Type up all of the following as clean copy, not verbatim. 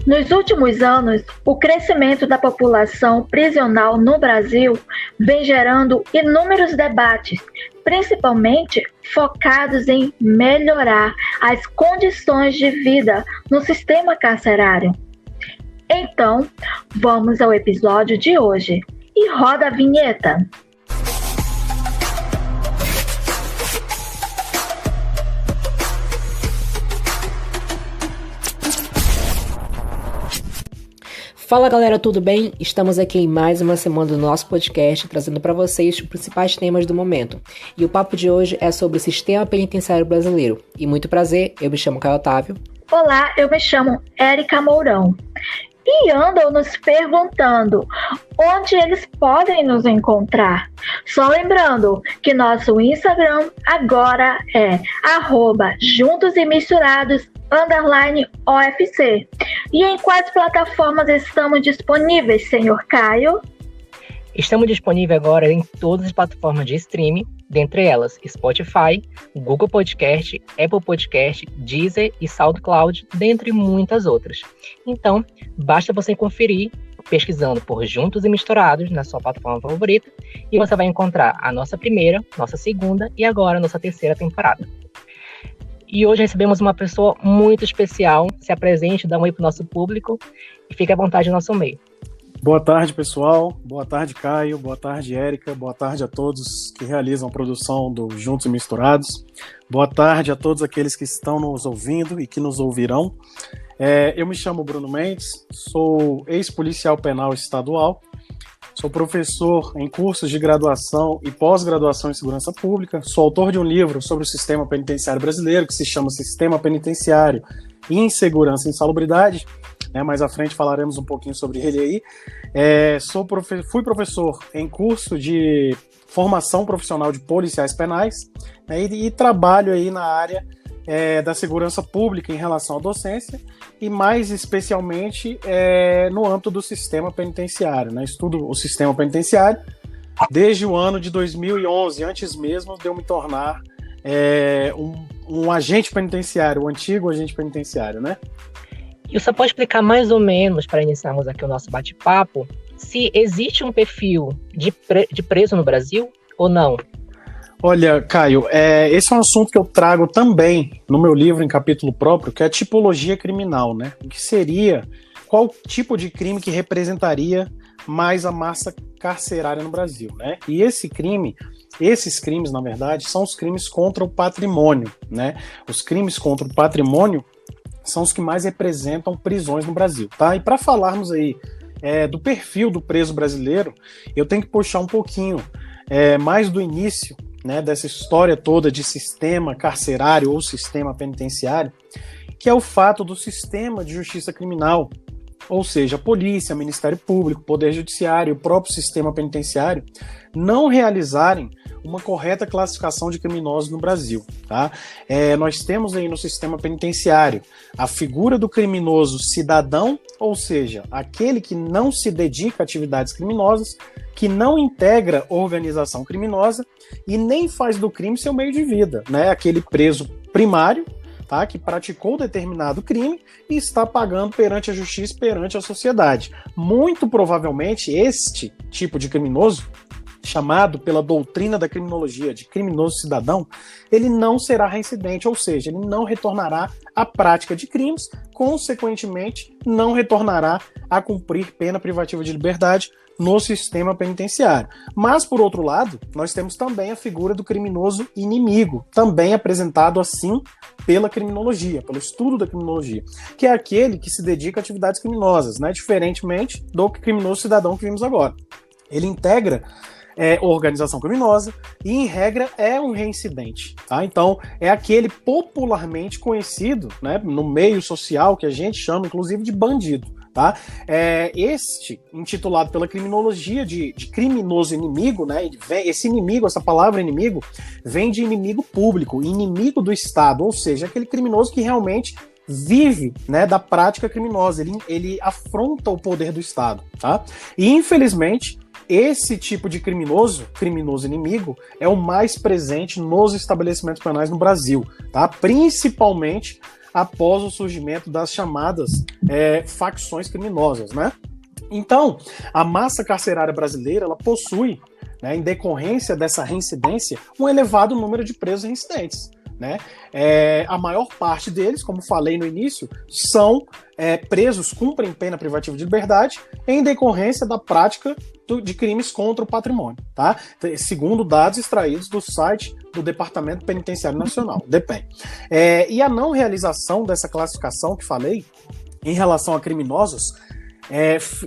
Nos últimos anos, o crescimento da população prisional no Brasil vem gerando inúmeros debates, principalmente focados em melhorar as condições de vida no sistema carcerário. Então, vamos ao episódio de hoje e roda a vinheta. Fala galera, tudo bem? Estamos aqui em mais uma semana do nosso podcast, trazendo para vocês os principais temas do momento. E o papo de hoje é sobre o sistema penitenciário brasileiro. E muito prazer, eu me chamo Caio Otávio. Olá, eu me chamo Érica Mourão. E andam nos perguntando onde eles podem nos encontrar. Só lembrando que nosso Instagram agora é @juntosemisturados_OFC. E em quais plataformas estamos disponíveis, senhor Caio? Estamos disponíveis agora em todas as plataformas de streaming, dentre elas Spotify, Google Podcast, Apple Podcast, Deezer e SoundCloud, dentre muitas outras. Então, basta você conferir pesquisando por Juntos e Misturados na sua plataforma favorita e você vai encontrar a nossa primeira, nossa segunda e agora a nossa terceira temporada. E hoje recebemos uma pessoa muito especial. Se apresente, dá um oi para o nosso público e fique à vontade no nosso meio. Boa tarde, pessoal. Boa tarde, Caio. Boa tarde, Érica. Boa tarde a todos que realizam a produção do Juntos e Misturados. Boa tarde a todos aqueles que estão nos ouvindo e que nos ouvirão. Eu me chamo Bruno Mendes, sou ex-policial penal estadual, sou professor em cursos de graduação e pós-graduação em segurança pública, sou autor de um livro sobre o sistema penitenciário brasileiro que se chama Sistema Penitenciário e Insegurança e Insalubridade. Mais à frente falaremos um pouquinho sobre ele aí. Fui professor em curso de formação profissional de policiais penais, e trabalho aí na área da segurança pública em relação à docência e mais especialmente no âmbito do sistema penitenciário. Estudo o sistema penitenciário desde o ano de 2011, antes mesmo de eu me tornar um agente penitenciário, o antigo agente penitenciário, né? E você pode explicar mais ou menos, para iniciarmos aqui o nosso bate-papo, se existe um perfil de preso no Brasil ou não? Olha, Caio, esse é um assunto que eu trago também no meu livro em capítulo próprio, que é a tipologia criminal, né? O que seria, qual tipo de crime que representaria mais a massa carcerária no Brasil, né? E esses crimes, na verdade, são os crimes contra o patrimônio, né? Os crimes contra o patrimônio são os que mais representam prisões no Brasil, tá? E para falarmos aí do perfil do preso brasileiro, eu tenho que puxar um pouquinho mais do início, né, dessa história toda de sistema carcerário ou sistema penitenciário, que é o fato do sistema de justiça criminal, ou seja, a polícia, Ministério Público, Poder Judiciário, o próprio sistema penitenciário, não realizarem uma correta classificação de criminosos no Brasil. Tá? Nós temos aí no sistema penitenciário a figura do criminoso cidadão, ou seja, aquele que não se dedica a atividades criminosas, que não integra organização criminosa e nem faz do crime seu meio de vida, né? Aquele preso primário, tá? Que praticou determinado crime e está pagando perante a justiça, perante a sociedade. Muito provavelmente este tipo de criminoso, chamado pela doutrina da criminologia de criminoso cidadão, ele não será reincidente, ou seja, ele não retornará à prática de crimes, consequentemente, não retornará a cumprir pena privativa de liberdade no sistema penitenciário. Mas, por outro lado, nós temos também a figura do criminoso inimigo, também apresentado assim pela criminologia, pelo estudo da criminologia, que é aquele que se dedica a atividades criminosas, né? Diferentemente do criminoso cidadão que vimos agora. Ele integra organização criminosa e, em regra, é um reincidente. Tá? Então, é aquele popularmente conhecido, né, no meio social, que a gente chama, inclusive, de bandido. Tá? Este, intitulado pela criminologia de criminoso inimigo, né? Esse inimigo, essa palavra inimigo, vem de inimigo público, inimigo do Estado, ou seja, aquele criminoso que realmente vive, né, da prática criminosa, ele afronta o poder do Estado. Tá? E, infelizmente, esse tipo de criminoso inimigo, é o mais presente nos estabelecimentos penais no Brasil, tá? Principalmente após o surgimento das chamadas facções criminosas, né? Então, a massa carcerária brasileira, ela possui, né, em decorrência dessa reincidência, um elevado número de presos reincidentes. Né? A maior parte deles, como falei no início, são presos, cumprem pena privativa de liberdade em decorrência da prática de crimes contra o patrimônio, tá? Segundo dados extraídos do site do Departamento Penitenciário Nacional, DEPEN. E a não realização dessa classificação que falei em relação a criminosos,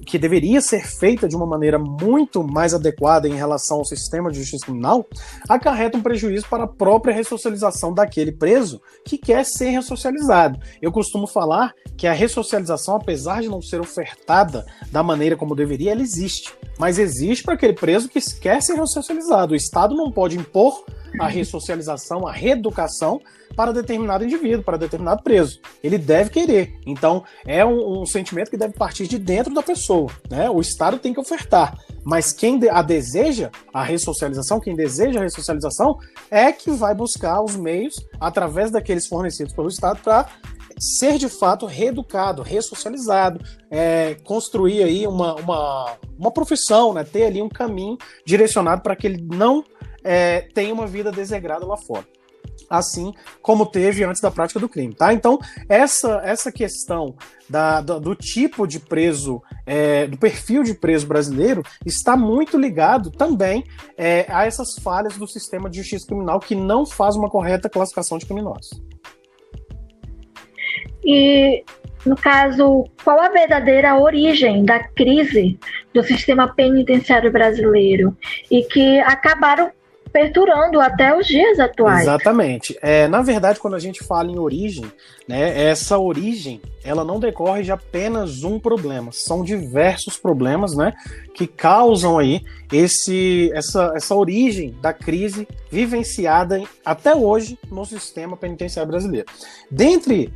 que deveria ser feita de uma maneira muito mais adequada em relação ao sistema de justiça criminal, acarreta um prejuízo para a própria ressocialização daquele preso que quer ser ressocializado. Eu costumo falar que a ressocialização, apesar de não ser ofertada da maneira como deveria, ela existe. Mas existe para aquele preso que quer ser ressocializado. O Estado não pode impor a ressocialização, a reeducação para determinado indivíduo, para determinado preso. Ele deve querer. Então, é um sentimento que deve partir de dentro da pessoa, né? O Estado tem que ofertar. Mas quem deseja a ressocialização, é que vai buscar os meios, através daqueles fornecidos pelo Estado, para ser de fato reeducado, ressocializado, construir aí uma profissão, né? Ter ali um caminho direcionado para que ele não tenha uma vida desregrada lá fora, assim como teve antes da prática do crime, tá? Então, essa questão do tipo de preso, do perfil de preso brasileiro, está muito ligado também a essas falhas do sistema de justiça criminal, que não faz uma correta classificação de criminosos. E, no caso, qual a verdadeira origem da crise do sistema penitenciário brasileiro e que acabaram perturando até os dias atuais? Exatamente. Na verdade, quando a gente fala em origem, né, essa origem, ela não decorre de apenas um problema. São diversos problemas, né, que causam aí essa origem da crise vivenciada até hoje no sistema penitenciário brasileiro. Dentre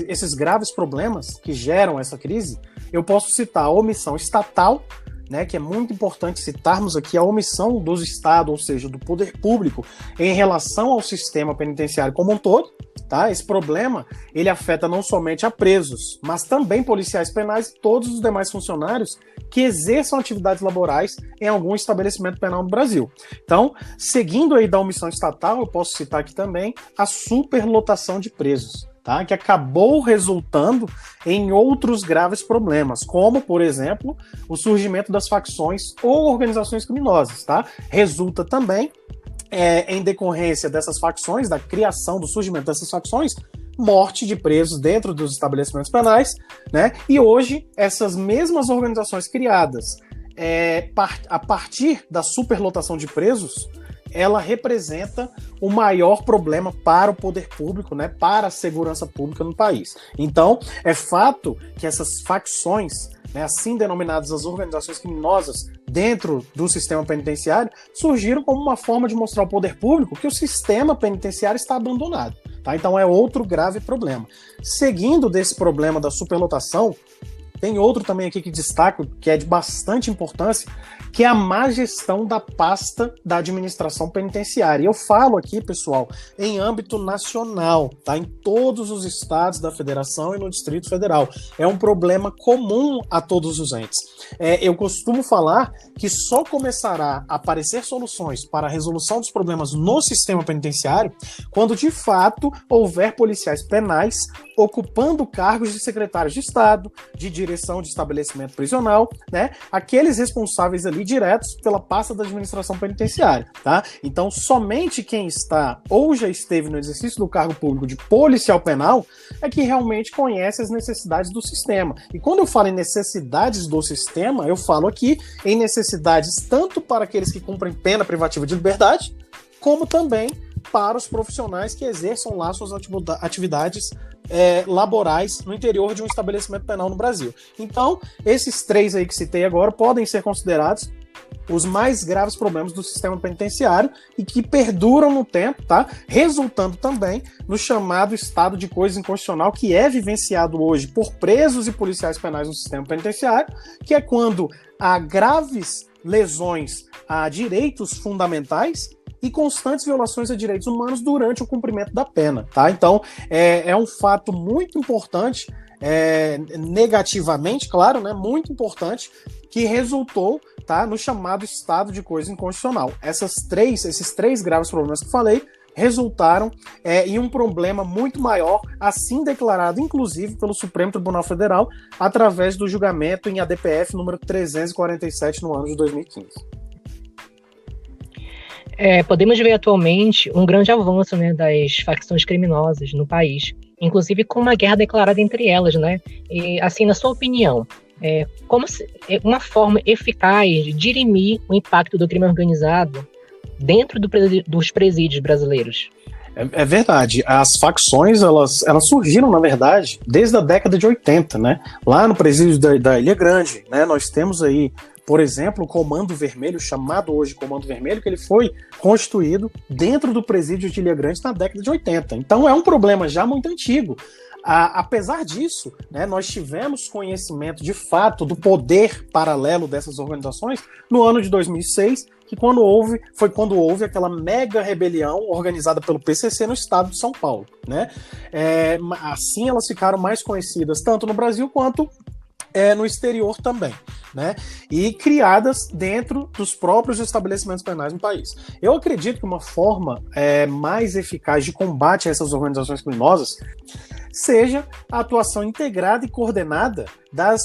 esses graves problemas que geram essa crise, eu posso citar a omissão estatal, né, que é muito importante citarmos aqui a omissão dos estados, ou seja, do poder público, em relação ao sistema penitenciário como um todo. Tá? Esse problema, ele afeta não somente a presos, mas também policiais penais e todos os demais funcionários que exerçam atividades laborais em algum estabelecimento penal no Brasil. Então, seguindo aí da omissão estatal, eu posso citar aqui também a superlotação de presos, tá? Que acabou resultando em outros graves problemas, como, por exemplo, o surgimento das facções ou organizações criminosas. Tá? Resulta também, em decorrência dessas facções, da criação, do surgimento dessas facções, morte de presos dentro dos estabelecimentos penais, né? E hoje, essas mesmas organizações criadas a partir da superlotação de presos, ela representa o maior problema para o poder público, né, para a segurança pública no país. Então, é fato que essas facções, né, assim denominadas as organizações criminosas dentro do sistema penitenciário, surgiram como uma forma de mostrar ao poder público que o sistema penitenciário está abandonado. Tá? Então, é outro grave problema. Seguindo desse problema da superlotação, tem outro também aqui que destaco, que é de bastante importância, que é a má gestão da pasta da administração penitenciária. E eu falo aqui, pessoal, em âmbito nacional, tá? Em todos os estados da federação e no Distrito Federal. É um problema comum a todos os entes. Eu costumo falar que só começará a aparecer soluções para a resolução dos problemas no sistema penitenciário quando, de fato, houver policiais penais ocupando cargos de secretários de Estado, de direção de estabelecimento prisional, né? Aqueles responsáveis ali diretos pela pasta da administração penitenciária, tá? Então, somente quem está ou já esteve no exercício do cargo público de policial penal é que realmente conhece as necessidades do sistema. E quando eu falo em necessidades do sistema, eu falo aqui em necessidades tanto para aqueles que cumprem pena privativa de liberdade, como também para os profissionais que exerçam lá suas atividades laborais no interior de um estabelecimento penal no Brasil. Então, esses três aí que citei agora podem ser considerados os mais graves problemas do sistema penitenciário e que perduram no tempo, tá? Resultando também no chamado estado de coisa inconstitucional que é vivenciado hoje por presos e policiais penais no sistema penitenciário, que é quando há graves lesões a direitos fundamentais e constantes violações a direitos humanos durante o cumprimento da pena, tá? Então, é um fato muito importante, negativamente, claro, né, muito importante, que resultou, tá, no chamado estado de coisa inconstitucional. Esses três graves problemas que eu falei resultaram em um problema muito maior, assim declarado, inclusive, pelo Supremo Tribunal Federal, através do julgamento em ADPF número 347 no ano de 2015. Podemos ver atualmente um grande avanço, né, das facções criminosas no país, inclusive com uma guerra declarada entre elas, né? E, assim, na sua opinião, uma forma eficaz de dirimir o impacto do crime organizado dentro dos presídios brasileiros? É verdade. As facções, elas surgiram, na verdade, desde a década de 80, né? Lá no presídio da Ilha Grande, né? Nós temos aí, por exemplo, o Comando Vermelho, chamado hoje Comando Vermelho, que ele foi constituído dentro do presídio de Ilha Grande na década de 80. Então é um problema já muito antigo. Apesar disso, né, nós tivemos conhecimento de fato do poder paralelo dessas organizações no ano de 2006, que foi quando houve aquela mega rebelião organizada pelo PCC no estado de São Paulo, né? Assim elas ficaram mais conhecidas tanto no Brasil quanto no exterior também, né? E criadas dentro dos próprios estabelecimentos penais no país. Eu acredito que uma forma mais eficaz de combate a essas organizações criminosas seja a atuação integrada e coordenada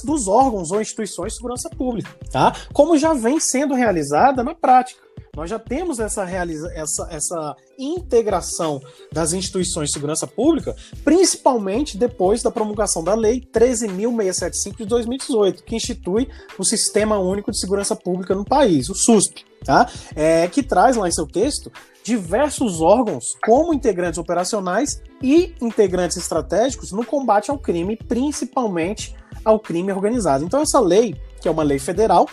dos órgãos ou instituições de segurança pública, tá? Como já vem sendo realizada na prática. Nós já temos essa integração das instituições de segurança pública, principalmente depois da promulgação da Lei 13.675 de 2018, que institui o Sistema Único de Segurança Pública no país, o SUSP, tá? Que traz lá em seu texto diversos órgãos como integrantes operacionais e integrantes estratégicos no combate ao crime, principalmente ao crime organizado. Então essa lei, que é uma lei federal,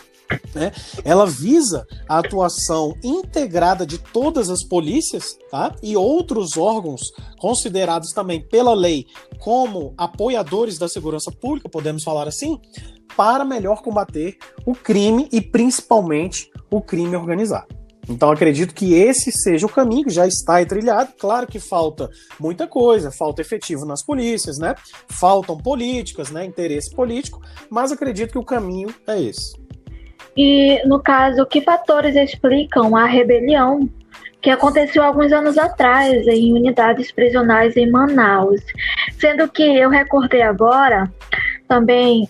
né, ela visa a atuação integrada de todas as polícias, tá, e outros órgãos considerados também pela lei como apoiadores da segurança pública, podemos falar assim, para melhor combater o crime e principalmente o crime organizado. Então acredito que esse seja o caminho que já está trilhado. Claro que falta muita coisa, falta efetivo nas polícias, né? Faltam políticas, né? Interesse político, mas acredito que o caminho é esse. E, no caso, que fatores explicam a rebelião que aconteceu alguns anos atrás em unidades prisionais em Manaus? Sendo que eu recordei agora também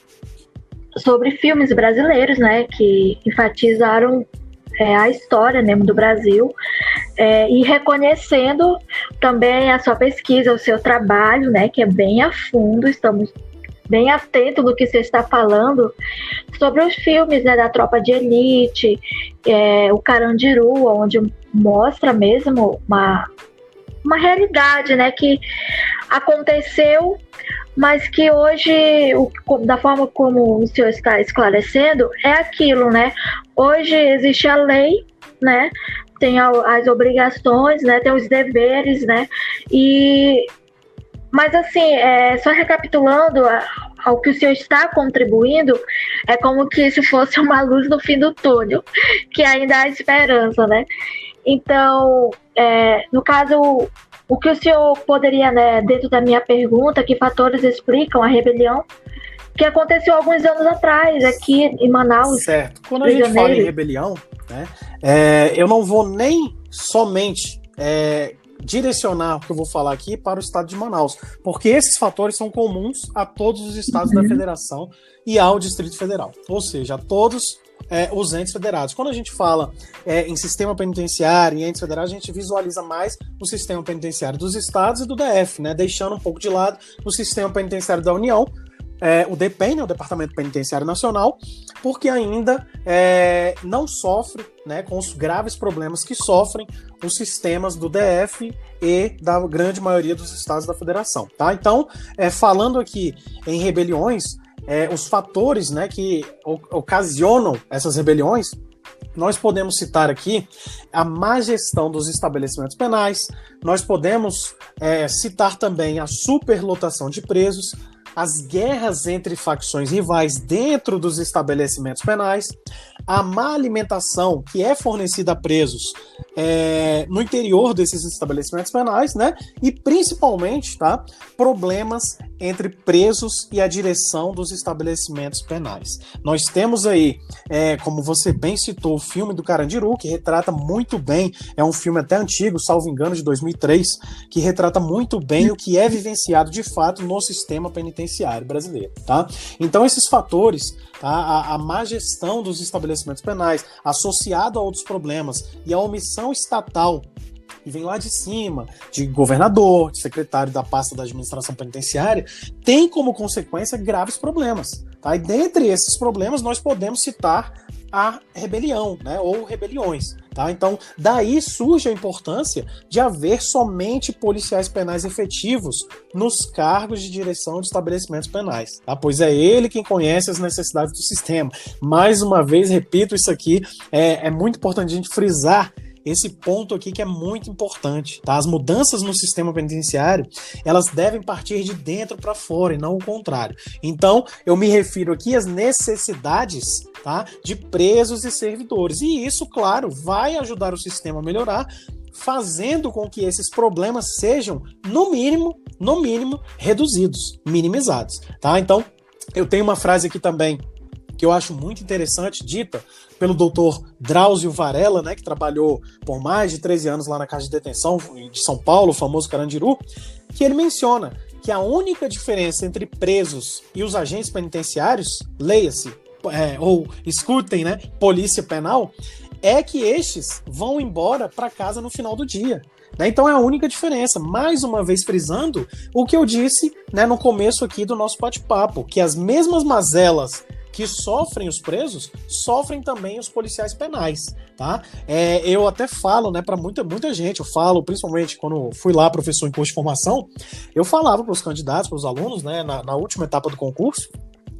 sobre filmes brasileiros, né, que enfatizaram a história mesmo do Brasil, e reconhecendo também a sua pesquisa, o seu trabalho, né, que é bem a fundo. Estamos bem atentos no que você está falando sobre os filmes, né, da Tropa de Elite, o Carandiru, onde mostra mesmo uma realidade, né, que aconteceu, mas que hoje, da forma como o senhor está esclarecendo, é aquilo, né? Hoje existe a lei, né? Tem as obrigações, né? Tem os deveres, né? Mas assim, só recapitulando ao que o senhor está contribuindo, é como que isso fosse uma luz no fim do túnel, que ainda há esperança, né? Então, no caso, o que o senhor poderia, né, dentro da minha pergunta, que fatores explicam a rebelião que aconteceu alguns anos atrás aqui em Manaus? Certo. Quando a gente fala em rebelião, né, eu não vou nem somente direcionar o que eu vou falar aqui para o estado de Manaus, porque esses fatores são comuns a todos os estados da federação e ao Distrito Federal, ou seja, a todos os entes federados. Quando a gente fala em sistema penitenciário, em entes federais, a gente visualiza mais o sistema penitenciário dos estados e do DF, né, deixando um pouco de lado o sistema penitenciário da União, o DPEN, né, o Departamento Penitenciário Nacional, porque ainda não sofre, né, com os graves problemas que sofrem os sistemas do DF e da grande maioria dos estados da federação. Tá? Então, falando aqui em rebeliões, os fatores, né, que ocasionam essas rebeliões, nós podemos citar aqui a má gestão dos estabelecimentos penais, nós podemos citar também a superlotação de presos, as guerras entre facções rivais dentro dos estabelecimentos penais, a má alimentação que é fornecida a presos no interior desses estabelecimentos penais, né? E principalmente, tá, problemas entre presos e a direção dos estabelecimentos penais. Nós temos aí, como você bem citou, o filme do Carandiru, que retrata muito bem, é um filme até antigo, salvo engano, de 2003, que retrata muito bem o que é vivenciado de fato no sistema penitenciário brasileiro, tá? Então esses fatores, tá, a má gestão dos estabelecimentos penais, associado a outros problemas e a omissão estatal que vem lá de cima, de governador, de secretário da pasta da administração penitenciária, tem como consequência graves problemas, tá? E dentre esses problemas nós podemos citar a rebelião, né, ou rebeliões, tá? Então, daí surge a importância de haver somente policiais penais efetivos nos cargos de direção de estabelecimentos penais, tá? Pois é ele quem conhece as necessidades do sistema. Mais uma vez, repito, isso aqui é muito importante a gente frisar esse ponto aqui que é muito importante, tá? As mudanças no sistema penitenciário, elas devem partir de dentro para fora e não o contrário. Então, eu me refiro aqui às necessidades, tá, de presos e servidores. E isso, claro, vai ajudar o sistema a melhorar, fazendo com que esses problemas sejam, no mínimo, reduzidos, minimizados, tá? Então, eu tenho uma frase aqui também que eu acho muito interessante, dita pelo doutor Drauzio Varela, né, que trabalhou por mais de 13 anos lá na Casa de Detenção de São Paulo, o famoso Carandiru, que ele menciona que a única diferença entre presos e os agentes penitenciários, leia-se, ou escutem, né, polícia penal, é que estes vão embora para casa no final do dia. Né? Então é a única diferença, mais uma vez frisando o que eu disse, né, no começo aqui do nosso bate-papo, que as mesmas mazelas que sofrem os presos, sofrem também os policiais penais, tá? Eu até falo, né, para muita gente, eu falo, principalmente quando fui lá professor em curso de formação, eu falava para os candidatos, para os alunos, né, na última etapa do concurso,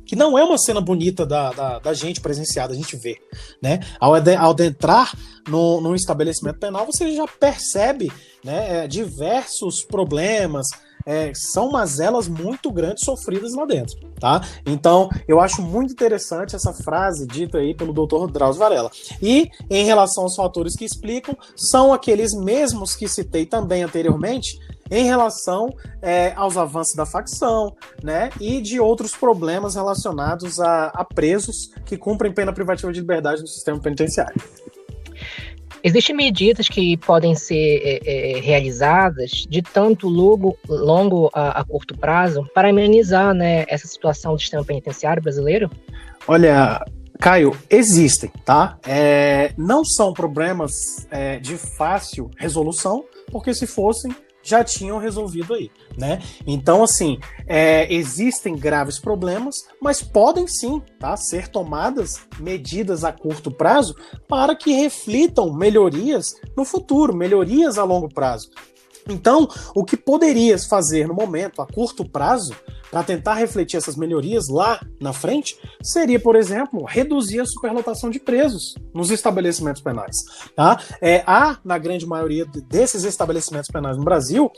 que não é uma cena bonita da gente presenciada, a gente vê, né? Ao adentrar num estabelecimento penal, você já percebe, né, diversos problemas, são mazelas muito grandes sofridas lá dentro, tá? Então, eu acho muito interessante essa frase dita aí pelo Dr. Drauzio Varela. E, em relação aos fatores que explicam, são aqueles mesmos que citei também anteriormente, em relação aos avanços da facção, né, e de outros problemas relacionados a presos que cumprem pena privativa de liberdade no sistema penitenciário. Existem medidas que podem ser realizadas de tanto longo a curto prazo para amenizar, né, essa situação do sistema penitenciário brasileiro? Olha, Caio, existem, tá? Não são problemas de fácil resolução, porque se fossem, já tinham resolvido aí, né? Então, assim, existem graves problemas, mas podem sim, tá, ser tomadas medidas a curto prazo para que reflitam melhorias no futuro, melhorias a longo prazo. Então, o que poderias fazer no momento, a curto prazo, para tentar refletir essas melhorias lá na frente, seria, por exemplo, reduzir a superlotação de presos nos estabelecimentos penais. Tá? Há, na grande maioria desses estabelecimentos penais no Brasil,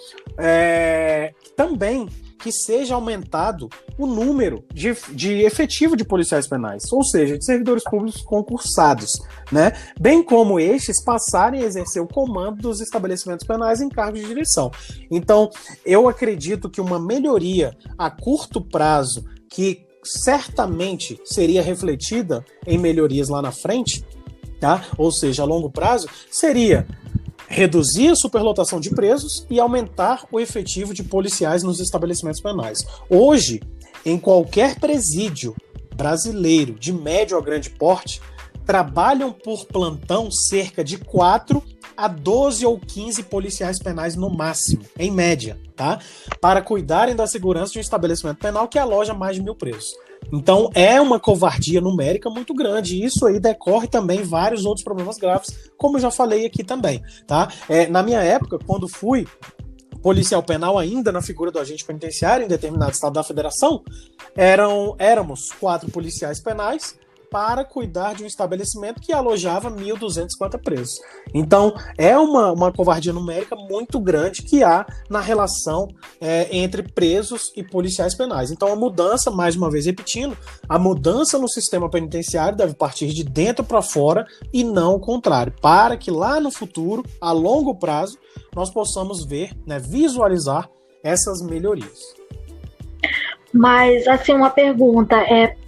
também que seja aumentado o número de efetivo de policiais penais, ou seja, de servidores públicos concursados, né? Bem como estes passarem a exercer o comando dos estabelecimentos penais em cargos de direção. Então, eu acredito que uma melhoria a curto prazo, que certamente seria refletida em melhorias lá na frente, tá? Ou seja, a longo prazo, seria reduzir a superlotação de presos e aumentar o efetivo de policiais nos estabelecimentos penais. Hoje, em qualquer presídio brasileiro de médio a grande porte, trabalham por plantão cerca de 4 a 12 ou 15 policiais penais no máximo, em média, tá? Para cuidarem da segurança de um estabelecimento penal que aloja mais de 1.000 presos. Então, é uma covardia numérica muito grande, e isso aí decorre também vários outros problemas graves, como eu já falei aqui também, tá? Na minha época, quando fui policial penal ainda na figura do agente penitenciário em determinado estado da federação, éramos 4 policiais penais para cuidar de um estabelecimento que alojava 1.250 presos. Então, é uma covardia numérica muito grande que há na relação entre presos e policiais penais. Então, a mudança, mais uma vez repetindo, a mudança no sistema penitenciário deve partir de dentro para fora e não o contrário, para que lá no futuro, a longo prazo, nós possamos ver, né, visualizar essas melhorias. Mas, assim, uma pergunta,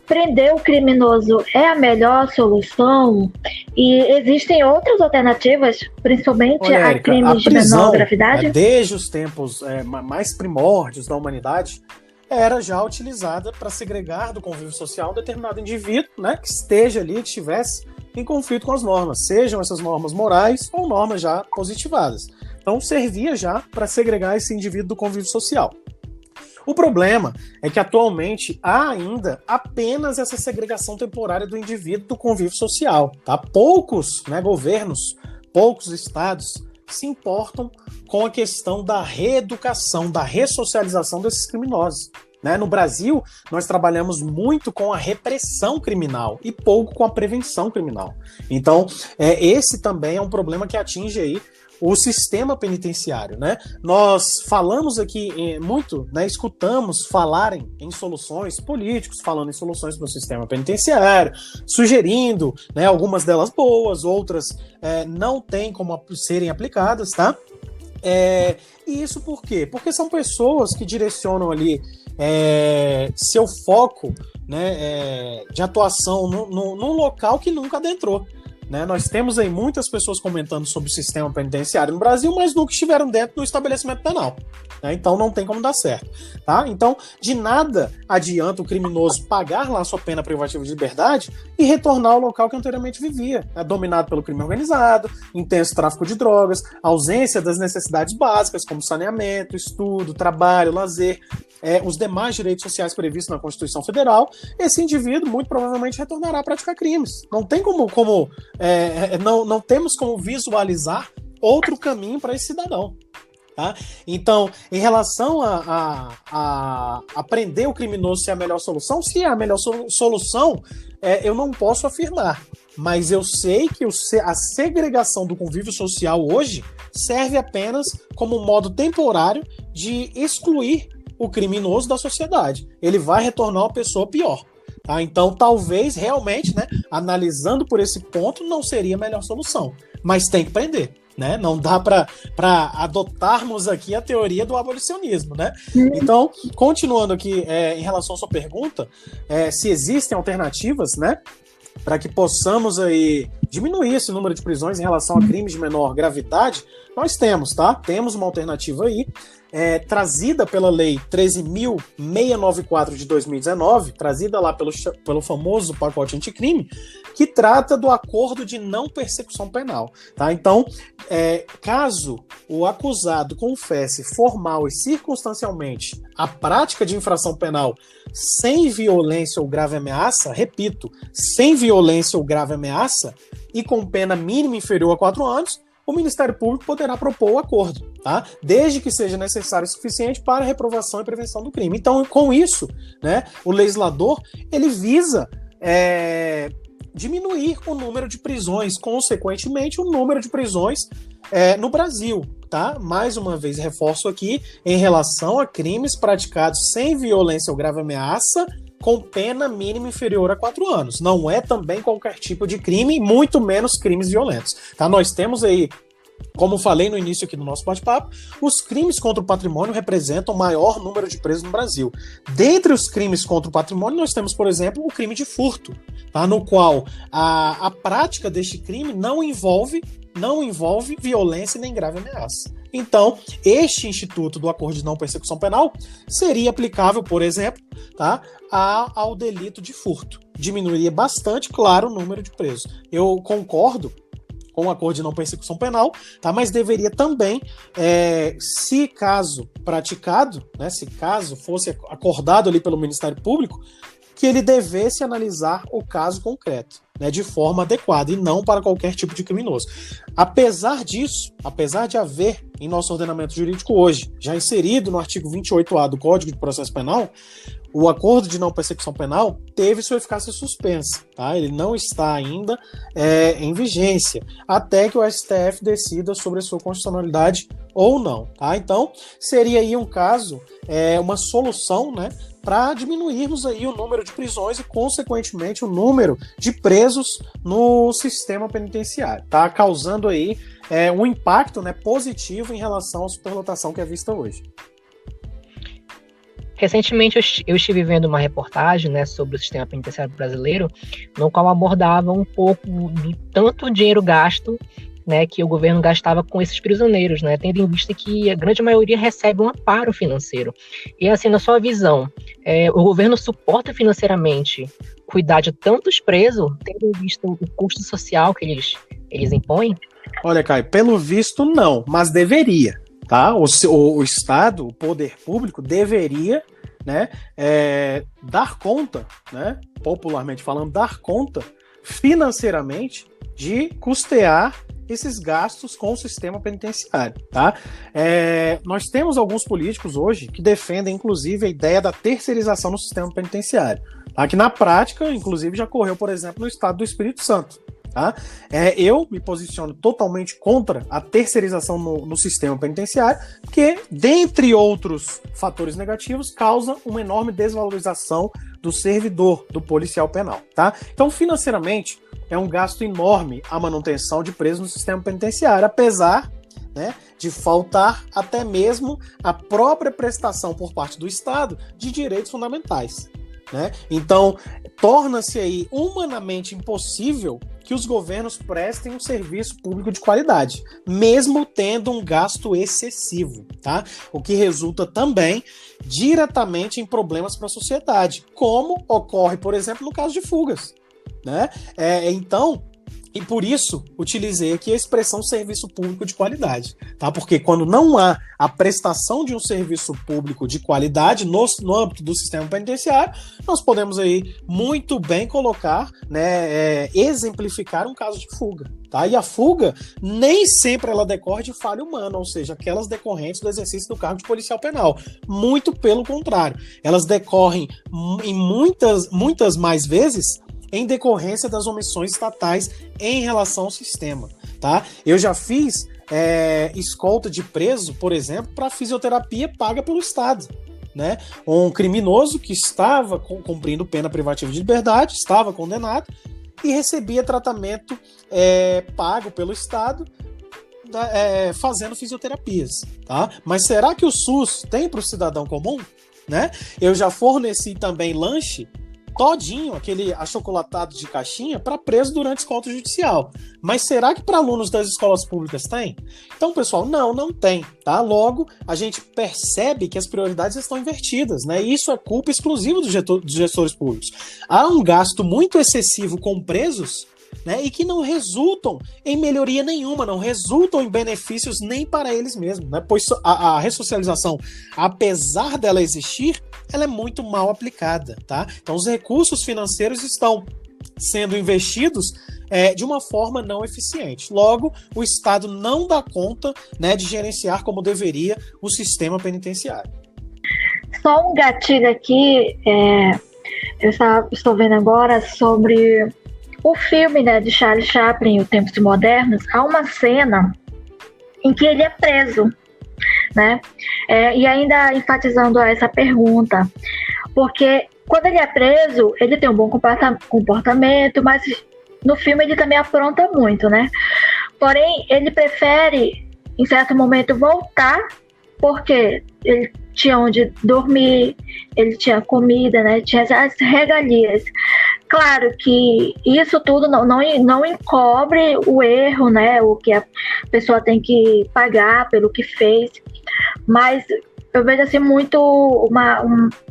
prender o criminoso é a melhor solução? E existem outras alternativas, principalmente Olha, a Érica, crimes de menor gravidade? Desde os tempos mais primórdios da humanidade, era já utilizada para segregar do convívio social um determinado indivíduo, né, que esteja ali, que estivesse em conflito com as normas, sejam essas normas morais ou normas já positivadas. Então, servia já para segregar esse indivíduo do convívio social. O problema é que atualmente há ainda apenas essa segregação temporária do indivíduo do convívio social. Tá? Poucos, né, governos, poucos estados se importam com a questão da reeducação, da ressocialização desses criminosos. Né? No Brasil, nós trabalhamos muito com a repressão criminal e pouco com a prevenção criminal. Então, esse também é um problema que atinge aí o sistema penitenciário, né? Nós falamos aqui muito, né, escutamos falarem em soluções, políticos falando em soluções para o sistema penitenciário, sugerindo, né, algumas delas boas, outras não têm como serem aplicadas, tá? E isso por quê? Porque são pessoas que direcionam ali seu foco, né, de atuação num local que nunca adentrou. Né? Nós temos aí muitas pessoas comentando sobre o sistema penitenciário no Brasil, mas nunca estiveram dentro do estabelecimento penal. Né? Então não tem como dar certo. Tá? Então, de nada adianta o criminoso pagar lá sua pena privativa de liberdade e retornar ao local que anteriormente vivia. Dominado pelo crime organizado, intenso tráfico de drogas, ausência das necessidades básicas, como saneamento, estudo, trabalho, lazer, os demais direitos sociais previstos na Constituição Federal. Esse indivíduo muito provavelmente retornará a praticar crimes. Não tem não temos como visualizar outro caminho para esse cidadão. Tá? Então, em relação a prender o criminoso se é a melhor solução, se é a melhor solução, eu não posso afirmar. Mas eu sei que a segregação do convívio social hoje serve apenas como um modo temporário de excluir o criminoso da sociedade. Ele vai retornar uma pessoa pior. Tá? Então, talvez, realmente, né, analisando por esse ponto, não seria a melhor solução. Mas tem que prender. Né? Não dá para adotarmos aqui a teoria do abolicionismo. Né? Então, continuando aqui em relação à sua pergunta, se existem alternativas, né, para que possamos aí diminuir esse número de prisões em relação a crimes de menor gravidade, nós temos, tá? Temos uma alternativa aí, trazida pela Lei 13.694 de 2019, trazida lá pelo famoso pacote anticrime, que trata do acordo de não persecução penal. Tá? Então, caso o acusado confesse formal e circunstancialmente a prática de infração penal sem violência ou grave ameaça, repito, sem violência ou grave ameaça, e com pena mínima inferior a 4 anos, o Ministério Público poderá propor o acordo, tá? Desde que seja necessário o suficiente para a reprovação e prevenção do crime. Então, com isso, né, o legislador ele visa diminuir o número de prisões, consequentemente, o número de prisões no Brasil. Tá? Mais uma vez, reforço aqui, em relação a crimes praticados sem violência ou grave ameaça, com pena mínima inferior a 4 anos. Não é também qualquer tipo de crime, muito menos crimes violentos. Tá? Nós temos aí, como falei no início aqui do nosso bate-papo, os crimes contra o patrimônio representam o maior número de presos no Brasil. Dentre os crimes contra o patrimônio, nós temos, por exemplo, o crime de furto, tá? No qual a prática deste crime não envolve violência nem grave ameaça. Então, este instituto do acordo de não persecução penal seria aplicável, por exemplo, tá, ao delito de furto. Diminuiria bastante, claro, o número de presos. Eu concordo com o acordo de não persecução penal, tá, mas deveria também, se caso praticado, né, se caso fosse acordado ali pelo Ministério Público, que ele devesse analisar o caso concreto. né, de forma adequada e não para qualquer tipo de criminoso. Apesar disso, apesar de haver em nosso ordenamento jurídico hoje, já inserido no artigo 28A do Código de Processo Penal, o acordo de não persecução penal teve sua eficácia suspensa, tá? Ele não está ainda em vigência, até que o STF decida sobre a sua constitucionalidade ou não, tá? Então, seria aí um caso, uma solução, né, para diminuirmos aí o número de prisões e, consequentemente, o número de presos no sistema penitenciário, tá? Causando aí um impacto, né, positivo em relação à superlotação que é vista hoje. Recentemente eu estive vendo uma reportagem, né, sobre o sistema penitenciário brasileiro, no qual abordava um pouco do tanto dinheiro gasto, né, que o governo gastava com esses prisioneiros, né, tendo em vista que a grande maioria recebe um amparo financeiro. E assim, na sua visão, o governo suporta financeiramente cuidar de tantos presos, tendo em vista o custo social que eles impõem? Olha, Caio, pelo visto não, mas deveria. Tá? O Estado, o poder público, deveria, né, dar conta, né, popularmente falando, dar conta financeiramente de custear esses gastos com o sistema penitenciário. Tá? Nós temos alguns políticos hoje que defendem, inclusive, a ideia da terceirização no sistema penitenciário, tá? Que na prática, inclusive, já ocorreu, por exemplo, no estado do Espírito Santo. Tá? Eu me posiciono totalmente contra a terceirização no sistema penitenciário, que, dentre outros fatores negativos, causa uma enorme desvalorização do servidor, do policial penal. Tá? Então, financeiramente, é um gasto enorme a manutenção de presos no sistema penitenciário, apesar, né, de faltar até mesmo a própria prestação por parte do Estado de direitos fundamentais. Né? Então, torna-se aí humanamente impossível que os governos prestem um serviço público de qualidade, mesmo tendo um gasto excessivo, tá? O que resulta também diretamente em problemas para a sociedade, como ocorre, por exemplo, no caso de fugas, né? E por isso, utilizei aqui a expressão serviço público de qualidade, tá? Porque quando não há a prestação de um serviço público de qualidade no âmbito do sistema penitenciário, nós podemos aí muito bem colocar, né, exemplificar um caso de fuga, tá? E a fuga, nem sempre ela decorre de falha humana, ou seja, aquelas decorrentes do exercício do cargo de policial penal. Muito pelo contrário, elas decorrem em muitas mais vezes em decorrência das omissões estatais em relação ao sistema, tá? Eu já fiz escolta de preso, por exemplo, para fisioterapia paga pelo Estado, né? Um criminoso que estava cumprindo pena privativa de liberdade, estava condenado e recebia tratamento pago pelo Estado, fazendo fisioterapias, tá? Mas será que o SUS tem para o cidadão comum, né? Eu já forneci também lanche todinho, aquele achocolatado de caixinha, para preso durante escolta judicial. Mas será que para alunos das escolas públicas tem? Então, pessoal, não tem, tá? Logo, a gente percebe que as prioridades estão invertidas, né? E isso é culpa exclusiva dos gestores públicos. Há um gasto muito excessivo com presos, né, e que não resultam em melhoria nenhuma, não resultam em benefícios nem para eles mesmos, né, pois a ressocialização, apesar dela existir, ela é muito mal aplicada, tá? Então os recursos financeiros estão sendo investidos de uma forma não eficiente. Logo, o Estado não dá conta, né, de gerenciar como deveria o sistema penitenciário. Só um gatilho aqui, eu estou vendo agora sobre o filme, né, de Charlie Chaplin, Os Tempos Modernos. Há uma cena em que ele é preso, né? E ainda enfatizando essa pergunta, porque quando ele é preso, ele tem um bom comportamento, mas no filme ele também apronta muito, né? Porém, ele prefere, em certo momento, voltar, porque ele tinha onde dormir, ele tinha comida, né? Tinha as regalias. Claro que isso tudo não encobre o erro, né? O que a pessoa tem que pagar pelo que fez, mas eu vejo assim muito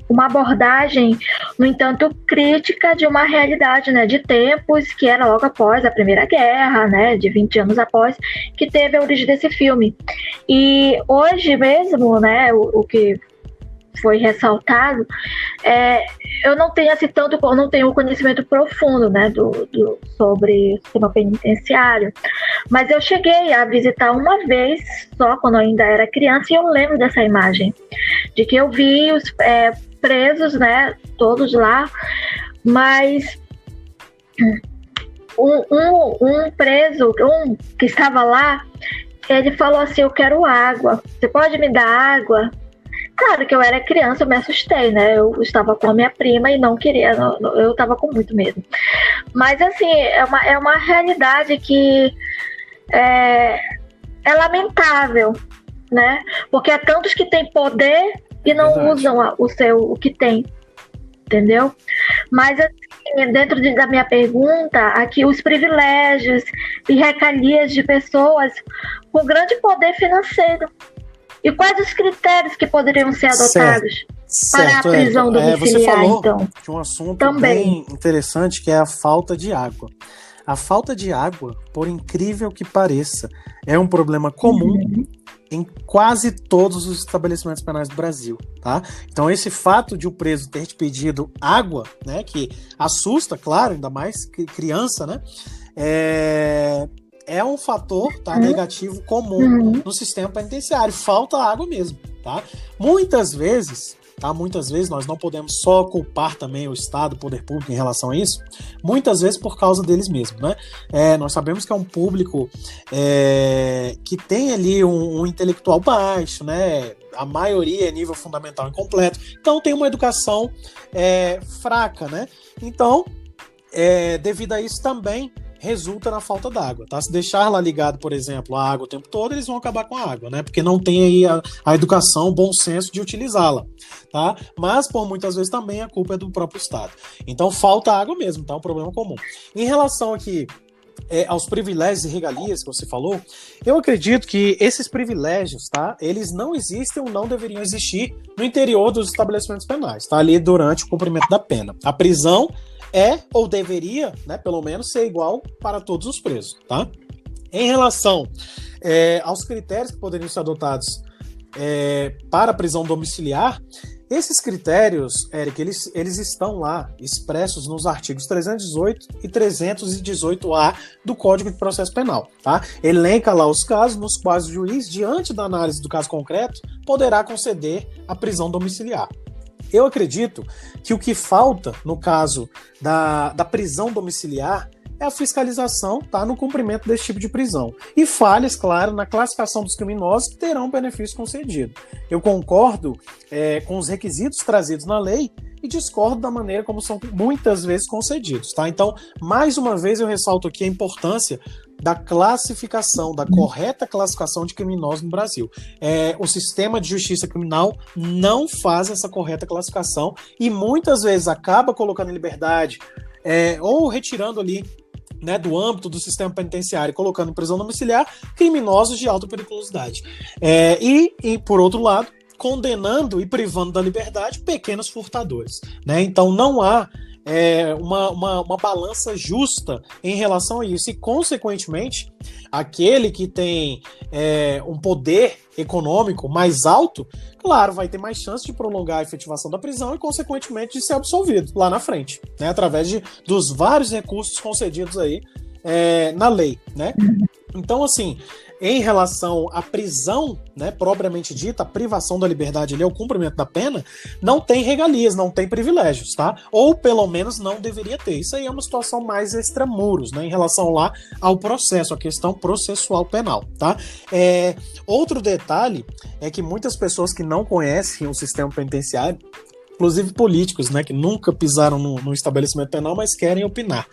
uma abordagem, no entanto, crítica de uma realidade, né, de tempos que era logo após a Primeira Guerra, né, de 20 anos após, que teve a origem desse filme. E hoje mesmo, né, o que foi ressaltado, eu não tenho assim tanto, eu não tenho conhecimento profundo, né, sobre o sistema penitenciário, mas eu cheguei a visitar uma vez só, quando eu ainda era criança, e eu lembro dessa imagem, de que eu vi os presos, né, todos lá, mas um preso, que estava lá, ele falou assim: eu quero água, você pode me dar água? Claro que eu era criança, eu me assustei, né? Eu estava com a minha prima e não queria, eu estava com muito medo. Mas assim, é uma realidade que é lamentável, né? Porque há tantos que têm poder e não usam o que tem, entendeu? Mas assim, dentro da minha pergunta, aqui os privilégios e regalias de pessoas com grande poder financeiro. E quais os critérios que poderiam ser adotados para a prisão domiciliar, você falou então? De um assunto Também bem interessante, que é a falta de água. A falta de água, por incrível que pareça, é um problema comum em quase todos os estabelecimentos penais do Brasil, tá? Então esse fato de o preso ter te pedido água, né, que assusta, claro, ainda mais criança, né, é um fator, tá, negativo comum no sistema penitenciário. Falta água mesmo, tá? Muitas vezes nós não podemos só culpar também o Estado, o poder público em relação a isso, muitas vezes por causa deles mesmos, né? Nós sabemos que é um público que tem ali um intelectual baixo, né? A maioria é nível fundamental incompleto, então tem uma educação fraca, né? Então, devido a isso também resulta na falta d'água, tá? Se deixar lá ligado, por exemplo, a água o tempo todo, eles vão acabar com a água, né? Porque não tem aí a educação, o bom senso de utilizá-la, tá? Mas, por muitas vezes, também a culpa é do próprio Estado. Então, falta água mesmo, tá? Um problema comum. Em relação aqui aos privilégios e regalias que você falou, eu acredito que esses privilégios, tá? Eles não existem ou não deveriam existir no interior dos estabelecimentos penais, tá? Ali durante o cumprimento da pena. A prisão ou deveria, né, pelo menos, ser igual para todos os presos, tá? Em relação aos critérios que poderiam ser adotados para a prisão domiciliar, esses critérios, Eric, eles estão lá expressos nos artigos 318 e 318-A do Código de Processo Penal, tá? Elenca lá os casos nos quais o juiz, diante da análise do caso concreto, poderá conceder a prisão domiciliar. Eu acredito que o que falta, no caso da prisão domiciliar, é a fiscalização, tá, no cumprimento desse tipo de prisão. E falhas, claro, na classificação dos criminosos que terão benefício concedido. Eu concordo com os requisitos trazidos na lei e discordo da maneira como são muitas vezes concedidos, tá? Então, mais uma vez eu ressalto aqui a importância da classificação, da correta classificação de criminosos no Brasil. O sistema de justiça criminal não faz essa correta classificação e muitas vezes acaba colocando em liberdade ou retirando ali, né, do âmbito do sistema penitenciário e colocando em prisão domiciliar criminosos de alta periculosidade. E, por outro lado, condenando e privando da liberdade pequenos furtadores, né? Então não há uma balança justa em relação a isso. E, consequentemente, aquele que tem um poder econômico mais alto, claro, vai ter mais chance de prolongar a efetivação da prisão e, consequentemente, de ser absolvido lá na frente, né? Através dos vários recursos concedidos aí na lei, né? Então, assim, em relação à prisão, né, propriamente dita, a privação da liberdade ali, é o cumprimento da pena, não tem regalias, não tem privilégios, tá? Ou pelo menos não deveria ter. Isso aí é uma situação mais extramuros, né, em relação lá ao processo, a questão processual penal, tá? Outro detalhe é que muitas pessoas que não conhecem o sistema penitenciário, inclusive políticos, né, que nunca pisaram no estabelecimento penal, mas querem opinar.